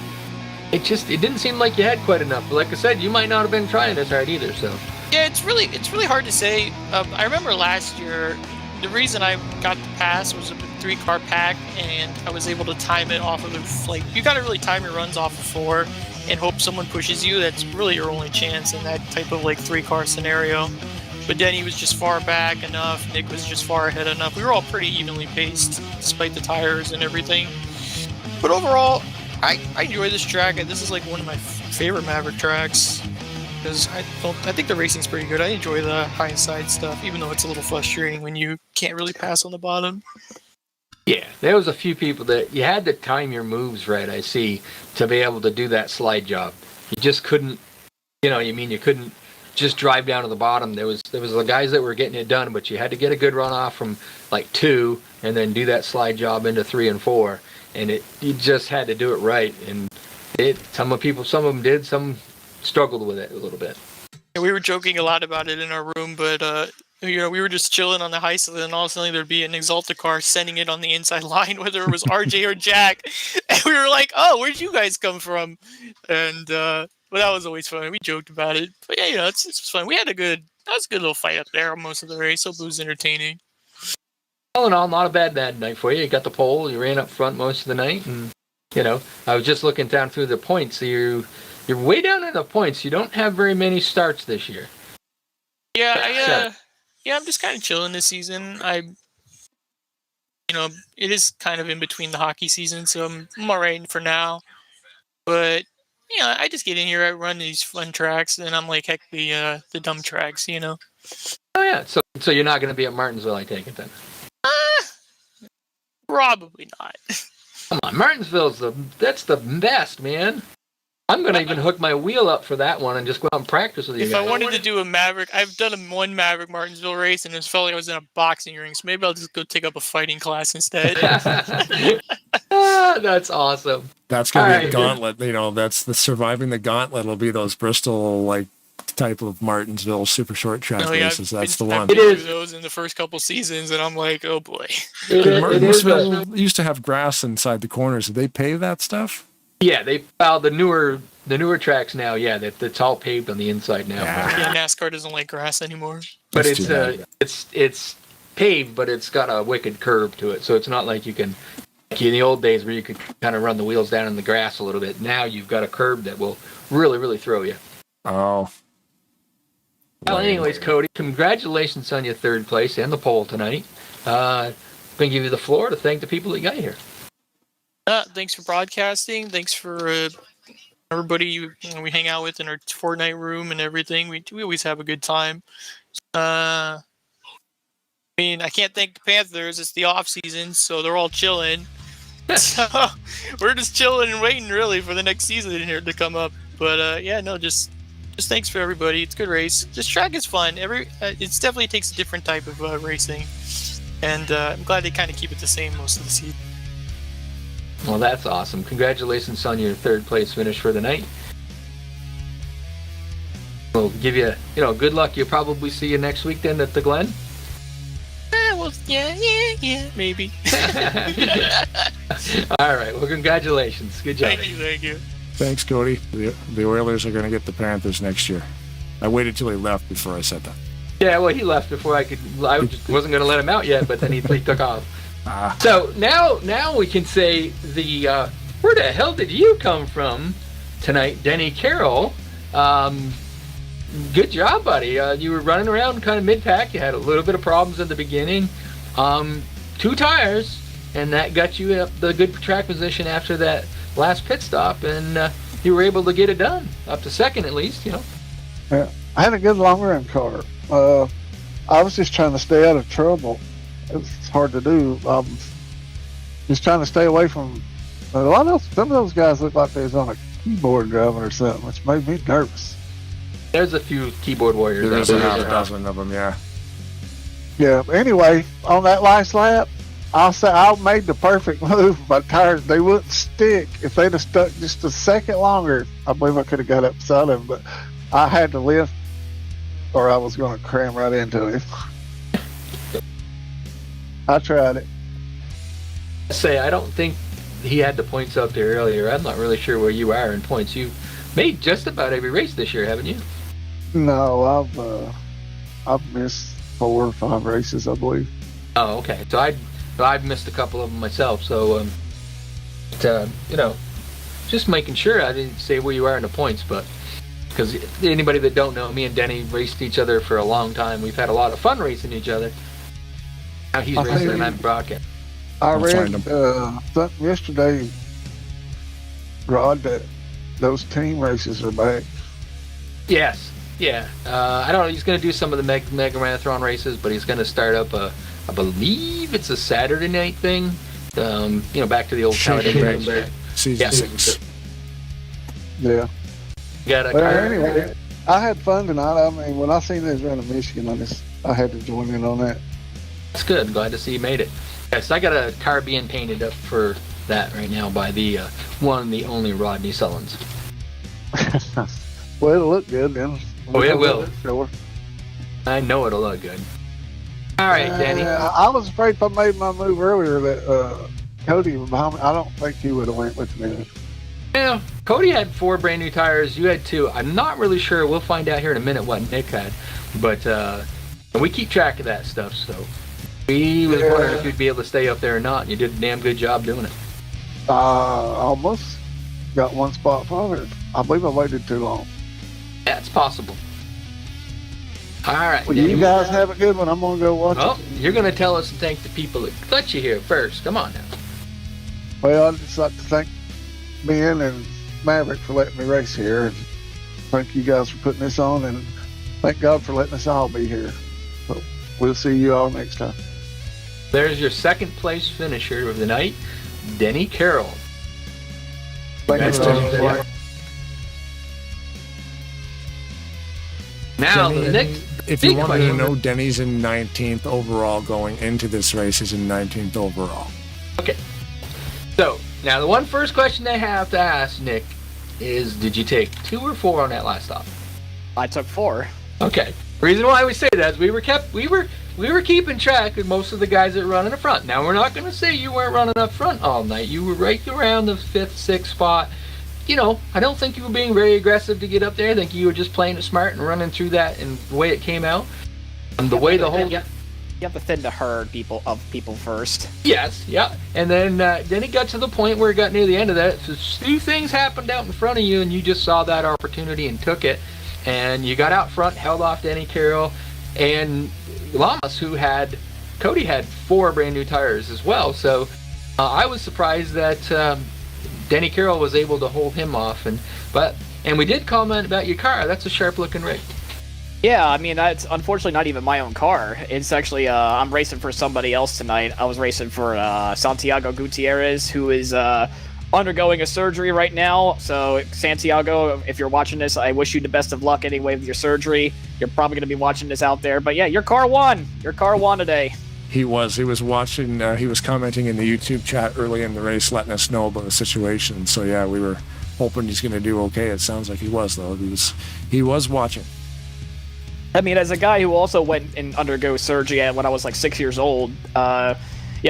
it didn't seem like you had quite enough. But like I said, you might not have been trying this hard either. So Yeah, it's really hard to say. I remember last year, the reason I got the pass was a 3-car pack, and I was able to time it off of like you got to really time your runs off of 4 and hope someone pushes you. That's really your only chance in that type of like 3-car scenario. But Denny was just far back enough. Nick was just far ahead enough. We were all pretty evenly paced, despite the tires and everything. But overall, I enjoy this track. This is like one of my favorite Maverick tracks because I think the racing's pretty good. I enjoy the high side stuff, even though it's a little frustrating when you can't really pass on the bottom. yeah, there was a few people that you had to time your moves right. I see to be able to do that slide job. You just couldn't, you couldn't just drive down to the bottom. There was the guys that were getting it done, but you had to get a good run off from like 2 and then do that slide job into 3 and 4. And you just had to do it right. And some of them did, some struggled with it a little bit. Yeah, we were joking a lot about it in our room, but we were just chilling on the high side, and all of a sudden there'd be an Exalta car sending it on the inside line, whether it was RJ or Jack, and we were like, "Oh, where'd you guys come from?" And but that was always fun. We joked about it, but yeah, it's fun. We had that was a good little fight up there most of the race. So it was entertaining. All in all, not a bad night for you. You got the pole. You ran up front most of the night, and I was just looking down through the points. So you're way down in the points. You don't have very many starts this year. Yeah, I'm just kind of chilling this season. It is kind of in between the hockey season, so I'm all right for now. But I just get in here, I run these fun tracks, and I'm like, heck, the dumb tracks, Oh yeah, so you're not going to be at Martinsville, I take it then. Probably not. Come on, Martinsville's that's the best, man. I'm going to even hook my wheel up for that one and just go out and practice with you guys. If I wanted to do a Maverick, I've done one Maverick Martinsville race, and it felt like I was in a boxing ring, so maybe I'll just go take up a fighting class instead. That's awesome. That's going to be a gauntlet. That's the surviving the gauntlet will be those Bristol, like, type of Martinsville super short track races. That's the one. I've been through those in the first couple seasons, and I'm like, oh boy. Martinsville used to have grass inside the corners. Did they pave that stuff? Yeah, the newer tracks now. Yeah, it's all paved on the inside now. Yeah, NASCAR doesn't like grass anymore. But it's paved, but it's got a wicked curve to it, so it's not like you can. Like in the old days where you could kind of run the wheels down in the grass a little bit. Now you've got a curb that will really, really throw you. Oh. Well, anyways, Cody, congratulations on your 3rd place and the pole tonight. I'm going to give you the floor to thank the people that got here. Thanks for broadcasting. Thanks for everybody we hang out with in our Fortnite room and everything. We always have a good time. I can't thank the Panthers. It's the off season, so they're all chilling. So we're just chilling and waiting, really, for the next season here to come up. But just thanks for everybody. It's a good race. This track is fun. It definitely takes a different type of racing, and I'm glad they kind of keep it the same most of the season. Well, that's awesome. Congratulations on your 3rd place finish for the night. We'll give you, good luck. You'll probably see you next week then at the Glen. Yeah, maybe. All right. Well, congratulations. Good job. Thank you. Thanks, Cody. The Oilers are going to get the Panthers next year. I waited till he left before I said that. Yeah, well, he left before I just wasn't going to let him out yet, but then he took off. So now we can say where the hell did you come from tonight, Denny Carroll? Good job, buddy. You were running around kind of mid-pack. You had a little bit of problems at the beginning. 2 tires, and that got you up the good track position after that last pit stop, and you were able to get it done, up to 2nd at least, Yeah, I had a good long-run car. I was just trying to stay out of trouble. It's hard to do. Just trying to stay away from some of those guys look like they was on a keyboard driving or something, which made me nervous. There's a few keyboard warriors. There's a dozen of them, yeah. Yeah. Anyway, on that last lap, I'll say I made the perfect move. My tires, they wouldn't stick. If they'd have stuck just a second longer, I believe I could have got up beside him. But I had to lift, or I was going to cram right into him. I tried it. I don't think he had the points up there earlier. I'm not really sure where you are in points. You made just about every race this year, haven't you? No, I've missed 4 or 5 races, I believe. Oh, okay. So I've missed a couple of them myself. So, you know, just making sure I didn't say where you are in the points, but because anybody that don't know, me and Denny raced each other for a long time. We've had a lot of fun racing each other. Now he's racing and I'm broadcasting. I read something yesterday, Rod, that those team races are back. Yes, yeah. I don't know. He's going to do some of the Mega Marathon races, but he's going to start up I believe it's a Saturday night thing. You know, back to the old Talladega. Season 6. Yeah. Got a Well, car. anyway, I had fun tonight. I mean, when I seen this running Michigan, I had to join in on that. That's good. Glad to see you made it. Yes, I got a car being painted up for that right now by the one, the only Rodney Sullins. Well, it'll look good then. Oh, it will. Sure. I know it'll look good. All right, Danny. I was afraid if I made my move earlier that Cody was behind me. I don't think he would have went with me. Yeah, Cody had 4 brand new tires. You had 2. I'm not really sure. We'll find out here in a minute what Nick had. But we keep track of that stuff, so we was wondering if you'd be able to stay up there or not. You did a damn good job doing it. Almost got one spot farther. I believe I waited too long. Yeah, it's possible. All right, Well, Danny. you guys have a good one. I'm going to go watch Oh, it. you're going to tell us and thank the people that let you here first. Come on now. Well, I'd just like to thank Ben and Maverick for letting me race here. And thank you guys for putting this on, and thank God for letting us all be here. So we'll see you all next time. There's your second place finisher of the night, Denny Carroll. Thank you, Denny. Now, Denny, the next if you big wanted to question. know, Denny's in 19th overall going into this race. He's in 19th overall. Okay. So, now the one first question I have to ask, Nick, is did you take 2 or 4 on that last stop? I took 4. Okay. Reason why we say that is we were keeping track of most of the guys that run in the front. Now, we're not going to say you weren't running up front all night. You were right around the 5th, 6th spot. You know, I don't think you were being very aggressive to get up there. I think you were just playing it smart and running through that and the way it came out. And the way the whole... You have to thin the herd people first. Yes, yeah. And then it got to the point where it got near the end of that. So 2 things happened out in front of you, and you just saw that opportunity and took it. And you got out front, held off Denny Carroll, and Lamas, Cody had 4 brand new tires as well. So I was surprised that Denny Carroll was able to hold him off. And we did comment about your car. That's a sharp looking rig. Yeah, I mean, that's unfortunately not even my own car. It's actually, I'm racing for somebody else tonight. I was racing for Santiago Gutierrez, who is undergoing a surgery right now. So, Santiago, if you're watching this, I wish you the best of luck anyway with your surgery. You're probably going to be watching this out there. But yeah, your car won. Your car won today. He was watching, he was commenting in the YouTube chat early in the race, letting us know about the situation. So yeah, we were hoping he's going to do okay. It sounds like he was, though. He was watching. I mean, as a guy who also went and undergo surgery when I was like 6 years old, yeah,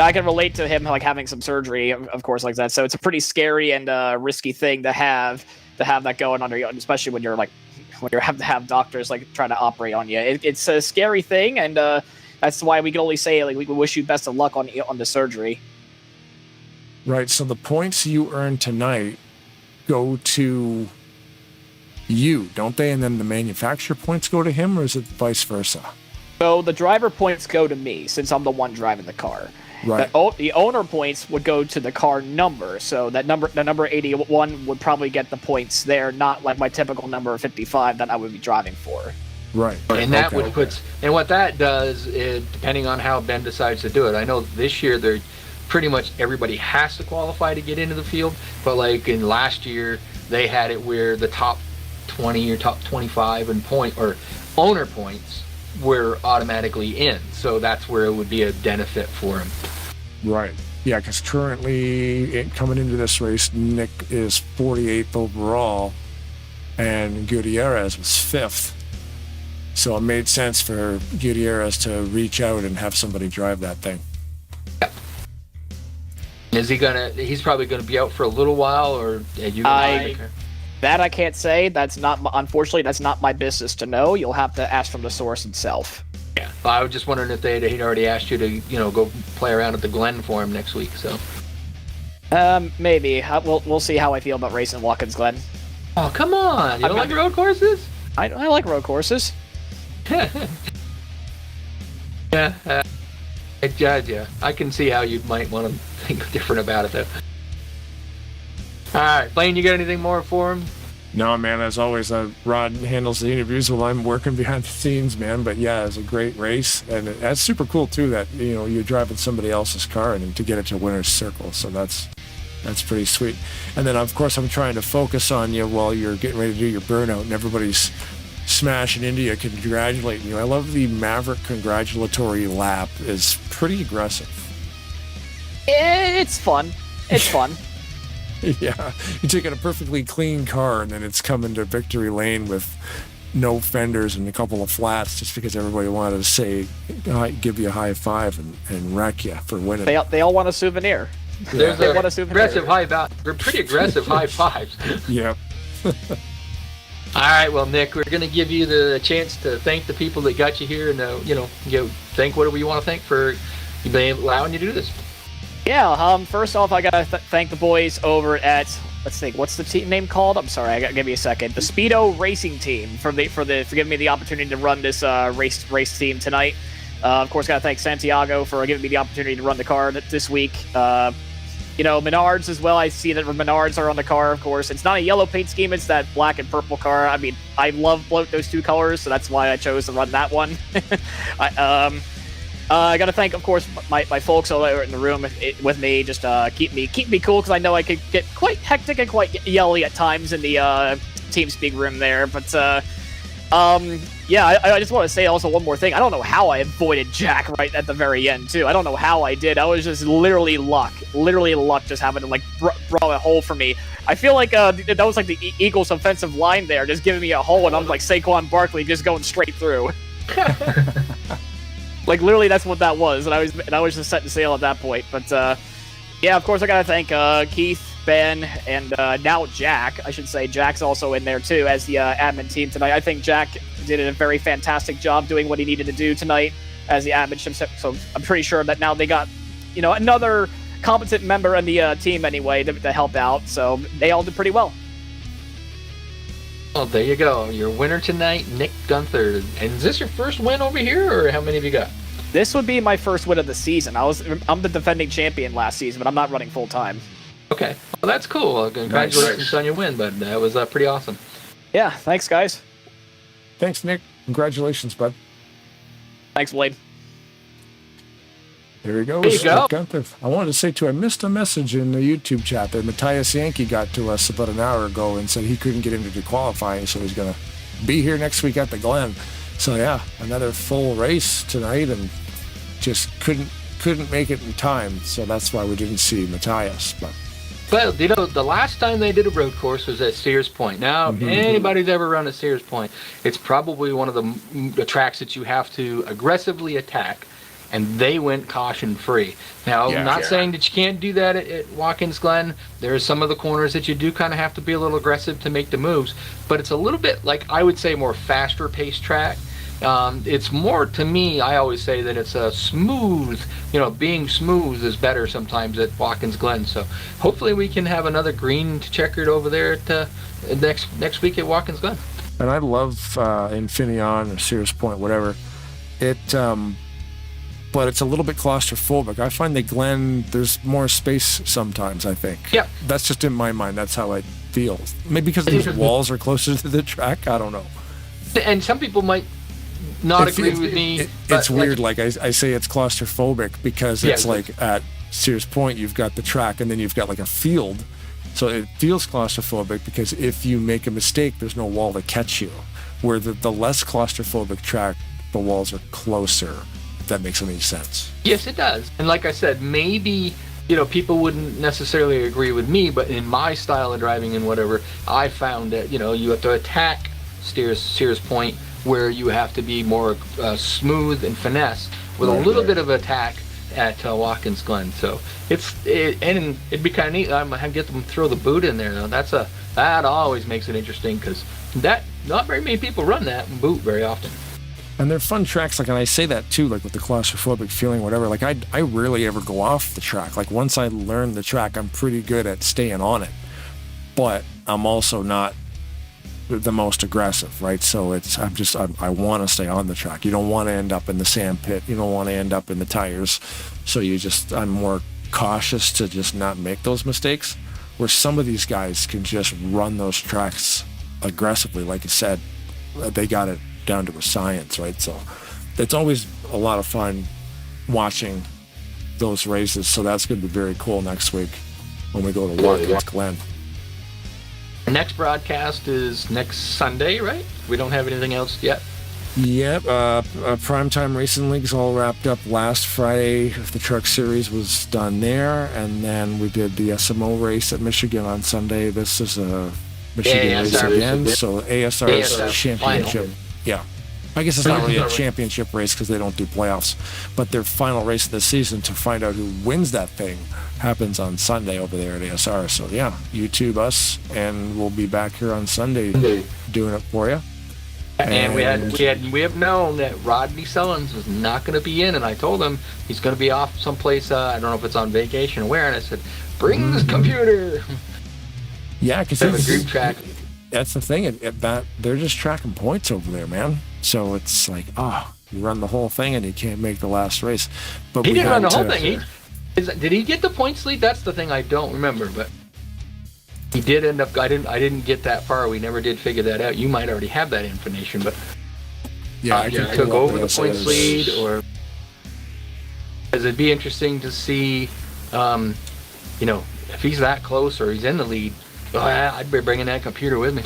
I can relate to him like having some surgery, of course, like that. So it's a pretty scary and risky thing to have that going under you, especially when you have to have doctors like try to operate on you. It's a scary thing, and that's why we can only say like we wish you best of luck on the surgery. Right. So the points you earned tonight go to you, don't they? And then the manufacturer points go to him, or is it vice versa? So the driver points go to me since I'm the one driving the car. Right. The owner points would go to the car number. So the number 81 would probably get the points there, not like my typical number 55 that I would be driving for. Right. And that would put, and what that does is, depending on how Ben decides to do it, I know this year they're pretty much everybody has to qualify to get into the field, but like in last year they had it where the top 20 or top 25 and point or owner points were automatically in, so that's where it would be a benefit for him. Right. Yeah, because currently coming into this race, Nick is 48th overall, and Gutierrez was 5th. So it made sense for Gutierrez to reach out and have somebody drive that thing. He's probably gonna be out for a little while, or are you gonna That I can't say. Unfortunately, that's not my business to know. You'll have to ask from the source itself. Yeah, I was just wondering if he'd already asked you to, go play around at the Glen for him next week. So, maybe we'll see how I feel about racing Watkins Glen. Oh, come on! You don't like road courses? I like road courses. Yeah, I judge you. I can see how you might want to think different about it, though. All right, Blaine, you got anything more for him? No, man, as always, Rod handles the interviews while I'm working behind the scenes, man. But yeah, it's a great race. And that's super cool, too, that, you're driving somebody else's car and to get it to winner's circle. So that's pretty sweet. And then, of course, I'm trying to focus on you while you're getting ready to do your burnout and everybody's smashing into you, congratulating you. I love the Maverick congratulatory lap. It's pretty aggressive. It's fun. It's fun. Yeah, you're taking a perfectly clean car and then it's coming to victory lane with no fenders and a couple of flats just because everybody wanted to say, give you a high five and wreck you for winning. They all want a souvenir. Yeah. There's aggressive they're pretty aggressive high fives. Yep. All right, well, Nick, we're going to give you the chance to thank the people that got you here and, thank whatever you want to thank for allowing you to do this. Yeah, first off, I got to thank the boys over at, let's think, what's the team name called? I'm sorry, give me a second. The Speedo Racing Team for giving me the opportunity to run this race team tonight. Of course, got to thank Santiago for giving me the opportunity to run the car this week. Menards as well. I see that Menards are on the car, of course. It's not a yellow paint scheme. It's that black and purple car. I mean, I love those two colors, so that's why I chose to run that one. I got to thank, of course, my folks all over in the room with me. Just keep me cool, because I know I could get quite hectic and quite yelly at times in the TeamSpeak room there. But yeah, I just want to say also one more thing. I don't know how I avoided Jack right at the very end, too. I don't know how I did. I was just literally luck just having to, draw a hole for me. I feel like that was like the Eagles' offensive line there, just giving me a hole, and I'm like Saquon Barkley just going straight through. Literally, that's what that was, and I was just setting sail at that point. But, yeah, of course, I gotta thank Keith, Ben, and now Jack. I should say Jack's also in there, too, as the admin team tonight. I think Jack did a very fantastic job doing what he needed to do tonight as the admin. So I'm pretty sure that now they got, another competent member in the team anyway to help out. So they all did pretty well. Well, there you go. Your winner tonight, Nick Gunther. And is this your first win over here, or how many have you got? This would be my first win of the season. I'm the defending champion last season, but I'm not running full time. Okay, well that's cool. Well, congratulations on your win, bud. That was pretty awesome. Yeah, thanks, guys. Thanks, Nick. Congratulations, bud. Thanks, Blade. There he goes. There you go. Gunther. I wanted to say, too, I missed a message in the YouTube chat that Matthias Yankee got to us about an hour ago and said he couldn't get into the qualifying, so he's going to be here next week at the Glen. So, yeah, another full race tonight, and just couldn't make it in time, so that's why we didn't see Matthias. Well, the last time they did a road course was at Sears Point. Now, if anybody's ever run at Sears Point, it's probably one of the tracks that you have to aggressively attack, and they went caution-free. Now, I'm not saying that you can't do that at Watkins Glen. There are some of the corners that you do kind of have to be a little aggressive to make the moves, but it's a little bit, I would say, more faster-paced track. It's more, to me, I always say that it's a smooth, being smooth is better sometimes at Watkins Glen. So hopefully we can have another green checkered over there at next week at Watkins Glen. And I love Infineon or Sears Point, whatever. But it's a little bit claustrophobic. I find the Glen, there's more space sometimes, I think. Yeah. That's just in my mind. That's how I feel. Maybe because these walls are closer to the track. I don't know. And some people might not agree with me. It's weird. I say it's claustrophobic because it's at Sears Point, you've got the track and then you've got a field. So it feels claustrophobic because if you make a mistake, there's no wall to catch you. Where the less claustrophobic track, the walls are closer. If that makes any sense. Yes, it does. And like I said, maybe people wouldn't necessarily agree with me, but in my style of driving and whatever, I found that you have to attack Sears Point, where you have to be more smooth and finesse with a little bit of attack at Watkins Glen. So and it'd be kind of neat. I'm gonna get them to throw the boot in there though. That always makes it interesting because not very many people run that boot very often. And they're fun tracks, like, and I say that too, like with the claustrophobic feeling, whatever. Like I rarely ever go off the track. Like once I learn the track, I'm pretty good at staying on it, but I'm also not the most aggressive, right? So I want to stay on the track. You don't want to end up in the sand pit. You don't want to end up in the tires. So I'm more cautious to just not make those mistakes. Where some of these guys can just run those tracks aggressively, like I said, they got it down to a science, right? So it's always a lot of fun watching those races. So that's going to be very cool next week when we go to Watkins Glen. Our next broadcast is next Sunday, right? We don't have anything else yet. Yep. Primetime Racing League's all wrapped up last Friday. The truck series was done there, and then we did the SMO race at Michigan on Sunday. This is a Michigan race again, so ASR's championship. Final. Yeah. I guess it's not really a championship race because they don't do playoffs, but their final race of the season to find out who wins that thing happens on Sunday over there at ASR. So yeah, YouTube us, and we'll be back here on Sunday doing it for you. And we have known that Rodney Sullins was not going to be in, and I told him he's going to be off someplace. I don't know if it's on vacation or where. And I said, "Bring this computer." Yeah, because a group track. That's the thing. They're just tracking points over there, man. So it's like, you run the whole thing and you can't make the last race. But he didn't run the whole thing. Did he get the points lead? That's the thing I don't remember. But he did end up. I didn't get that far. We never did figure that out. You might already have that information, but yeah, he took over the points lead, or because it'd be interesting to see, if he's that close or he's in the lead. I'd be bringing that computer with me.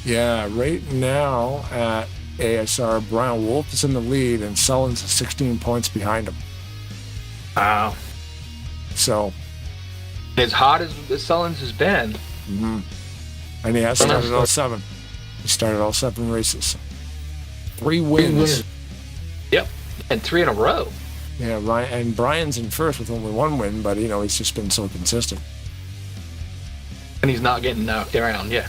Yeah, right now at ASR, Brian Wolf is in the lead, and Sullins is 16 points behind him. Wow. So, as hot as Sullins has been, and he has started all 7. He started all 7 races. 3 wins. Yep, and 3 in a row. Yeah, and Brian's in first with only 1 win, but he's just been so consistent. And he's not getting knocked around, yeah.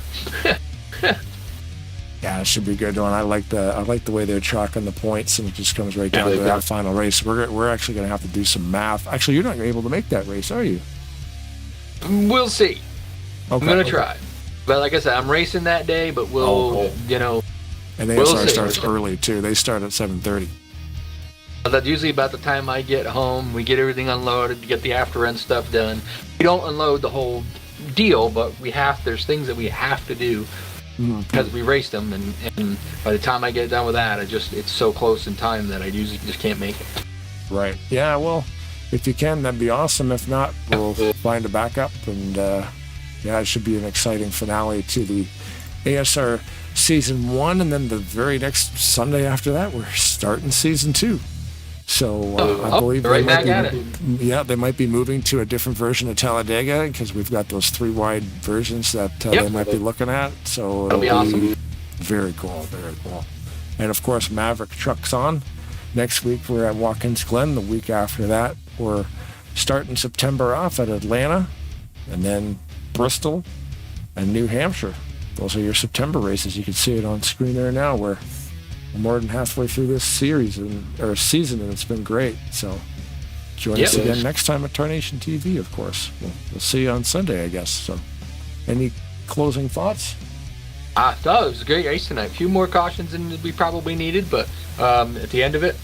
Yeah, it should be good though, and I like the way they're tracking the points, and it just comes right down to that final race. We're actually going to have to do some math. Actually, you're not able to make that race, are you? We'll see. Okay, I'm going to try. But like I said, I'm racing that day, but we'll. And ASR starts early too. They start at 7:30. That's usually about the time I get home. We get everything unloaded, get the after run stuff done. We don't unload the whole deal, but there's things that we have to do because we raced them, and by the time I get done with that, it's so close in time that I usually just can't make it. Right. Yeah, well, if you can, that'd be awesome. If not, we'll find a backup, and it should be an exciting finale to the ASR Season 1, and then the very next Sunday after that, we're starting Season 2. So I believe they might be moving to a different version of Talladega because we've got those 3 wide versions that they might be looking at. So it'll be awesome. Very cool, very cool. And of course, Maverick trucks on. Next week we're at Watkins Glen. The week after that, we're starting September off at Atlanta, and then Bristol and New Hampshire. Those are your September races. You can see it on screen there now. We're more than halfway through this season, and it's been great. So join us again next time at Tarnation TV, of course. We'll see you on Sunday, I guess. So any closing thoughts? I thought it was a great race tonight. A few more cautions than we probably needed, but at the end of it,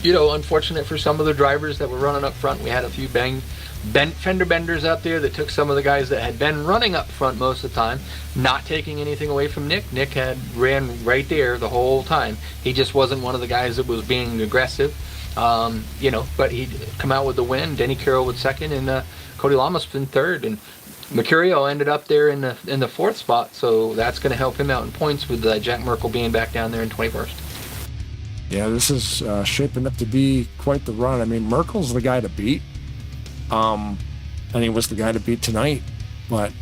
unfortunate for some of the drivers that were running up front. We had a few fender benders out there that took some of the guys that had been running up front most of the time, not taking anything away from Nick. Nick ran right there the whole time. He just wasn't one of the guys that was being aggressive, but he'd come out with the win. Denny Carroll with second, and Cody Lamas in third, and Mercurio ended up there in the 4th spot, so that's going to help him out in points with Jack Merkel being back down there in 21st. Yeah, this is shaping up to be quite the run. I mean, Merkel's the guy to beat. And he was the guy to beat tonight, but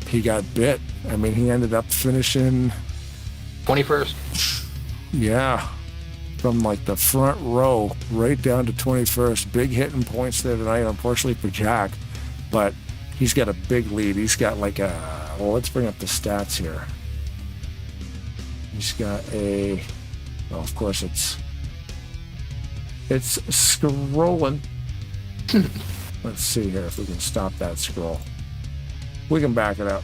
he got bit. I mean, he ended up finishing 21st. Yeah. from like the front row right down to 21st. Big hitting points there tonight, unfortunately for Jack, but he's got a big lead. He's got like a, well, let's bring up the stats here. He's got a, well, of course it's scrolling. Let's see here if we can stop that scroll. We can back it up.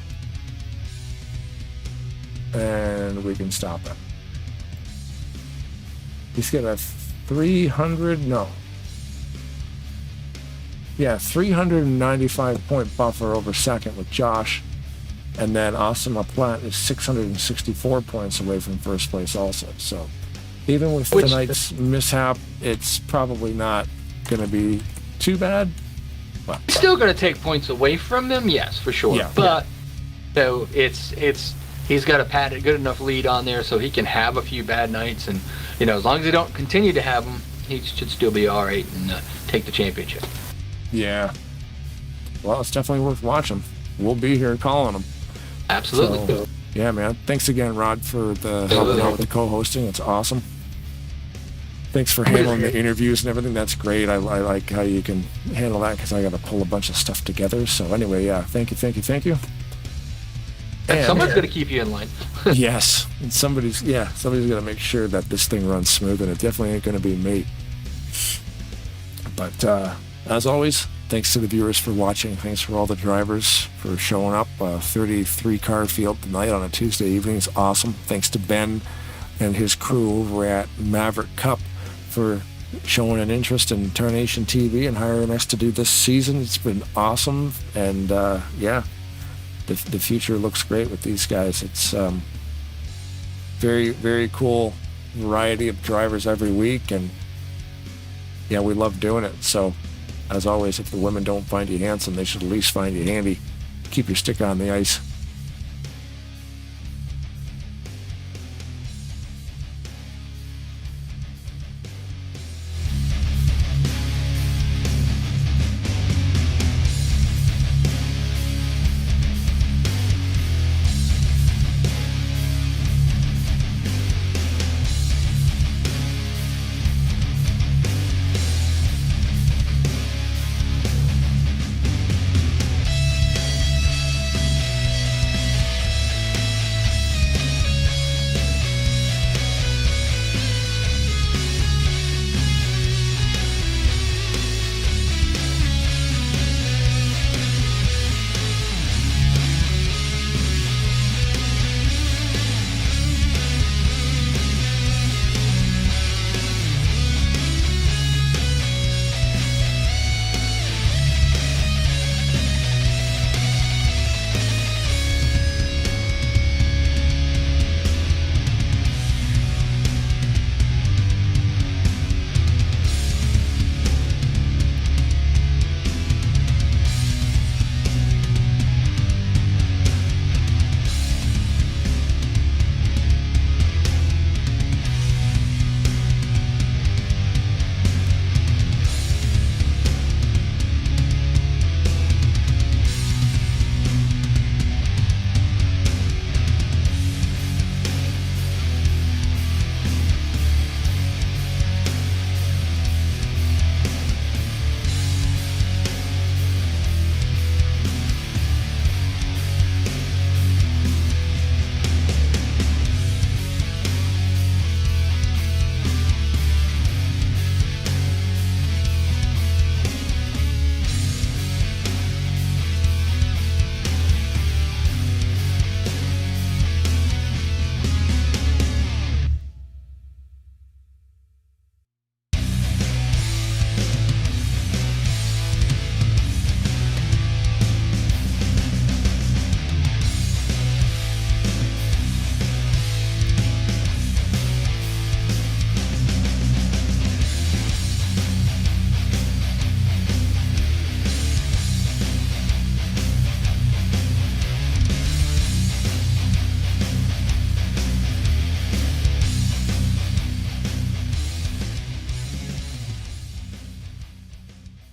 And we can stop it. He's got a 395 point buffer over second with Josh. And then Austin LaPlante is 664 points away from first place also. So even with tonight's mishap, it's probably not going to be too bad. But Still going to take points away from them, yes, for sure. Yeah, but so he's got a good enough lead on there so he can have a few bad nights, and as long as they don't continue to have them, he should still be all right and take the championship. yeah. Well, it's definitely worth watching. We'll be here calling them. Absolutely. So, yeah, man. Thanks again, Rod, for the helping out with the co-hosting. It's awesome. Thanks for handling the interviews and everything. That's great. I like how you can handle that because I got to pull a bunch of stuff together. So anyway, yeah, thank you. And someone's going to keep you in line. Yes, and somebody's going to make sure that this thing runs smooth, and it definitely ain't going to be me. But as always, thanks to the viewers for watching. Thanks for all the drivers for showing up. 33 car field tonight on a Tuesday evening is awesome. Thanks to Ben and his crew over at Maverick Cup for showing an interest in Tarnation TV and hiring us to do this season. It's been awesome, and yeah, the future looks great with these guys. It's very, very cool variety of drivers every week, and yeah, we love doing it. So as always, if the women don't find you handsome, they should at least find you handy. Keep your stick on the ice.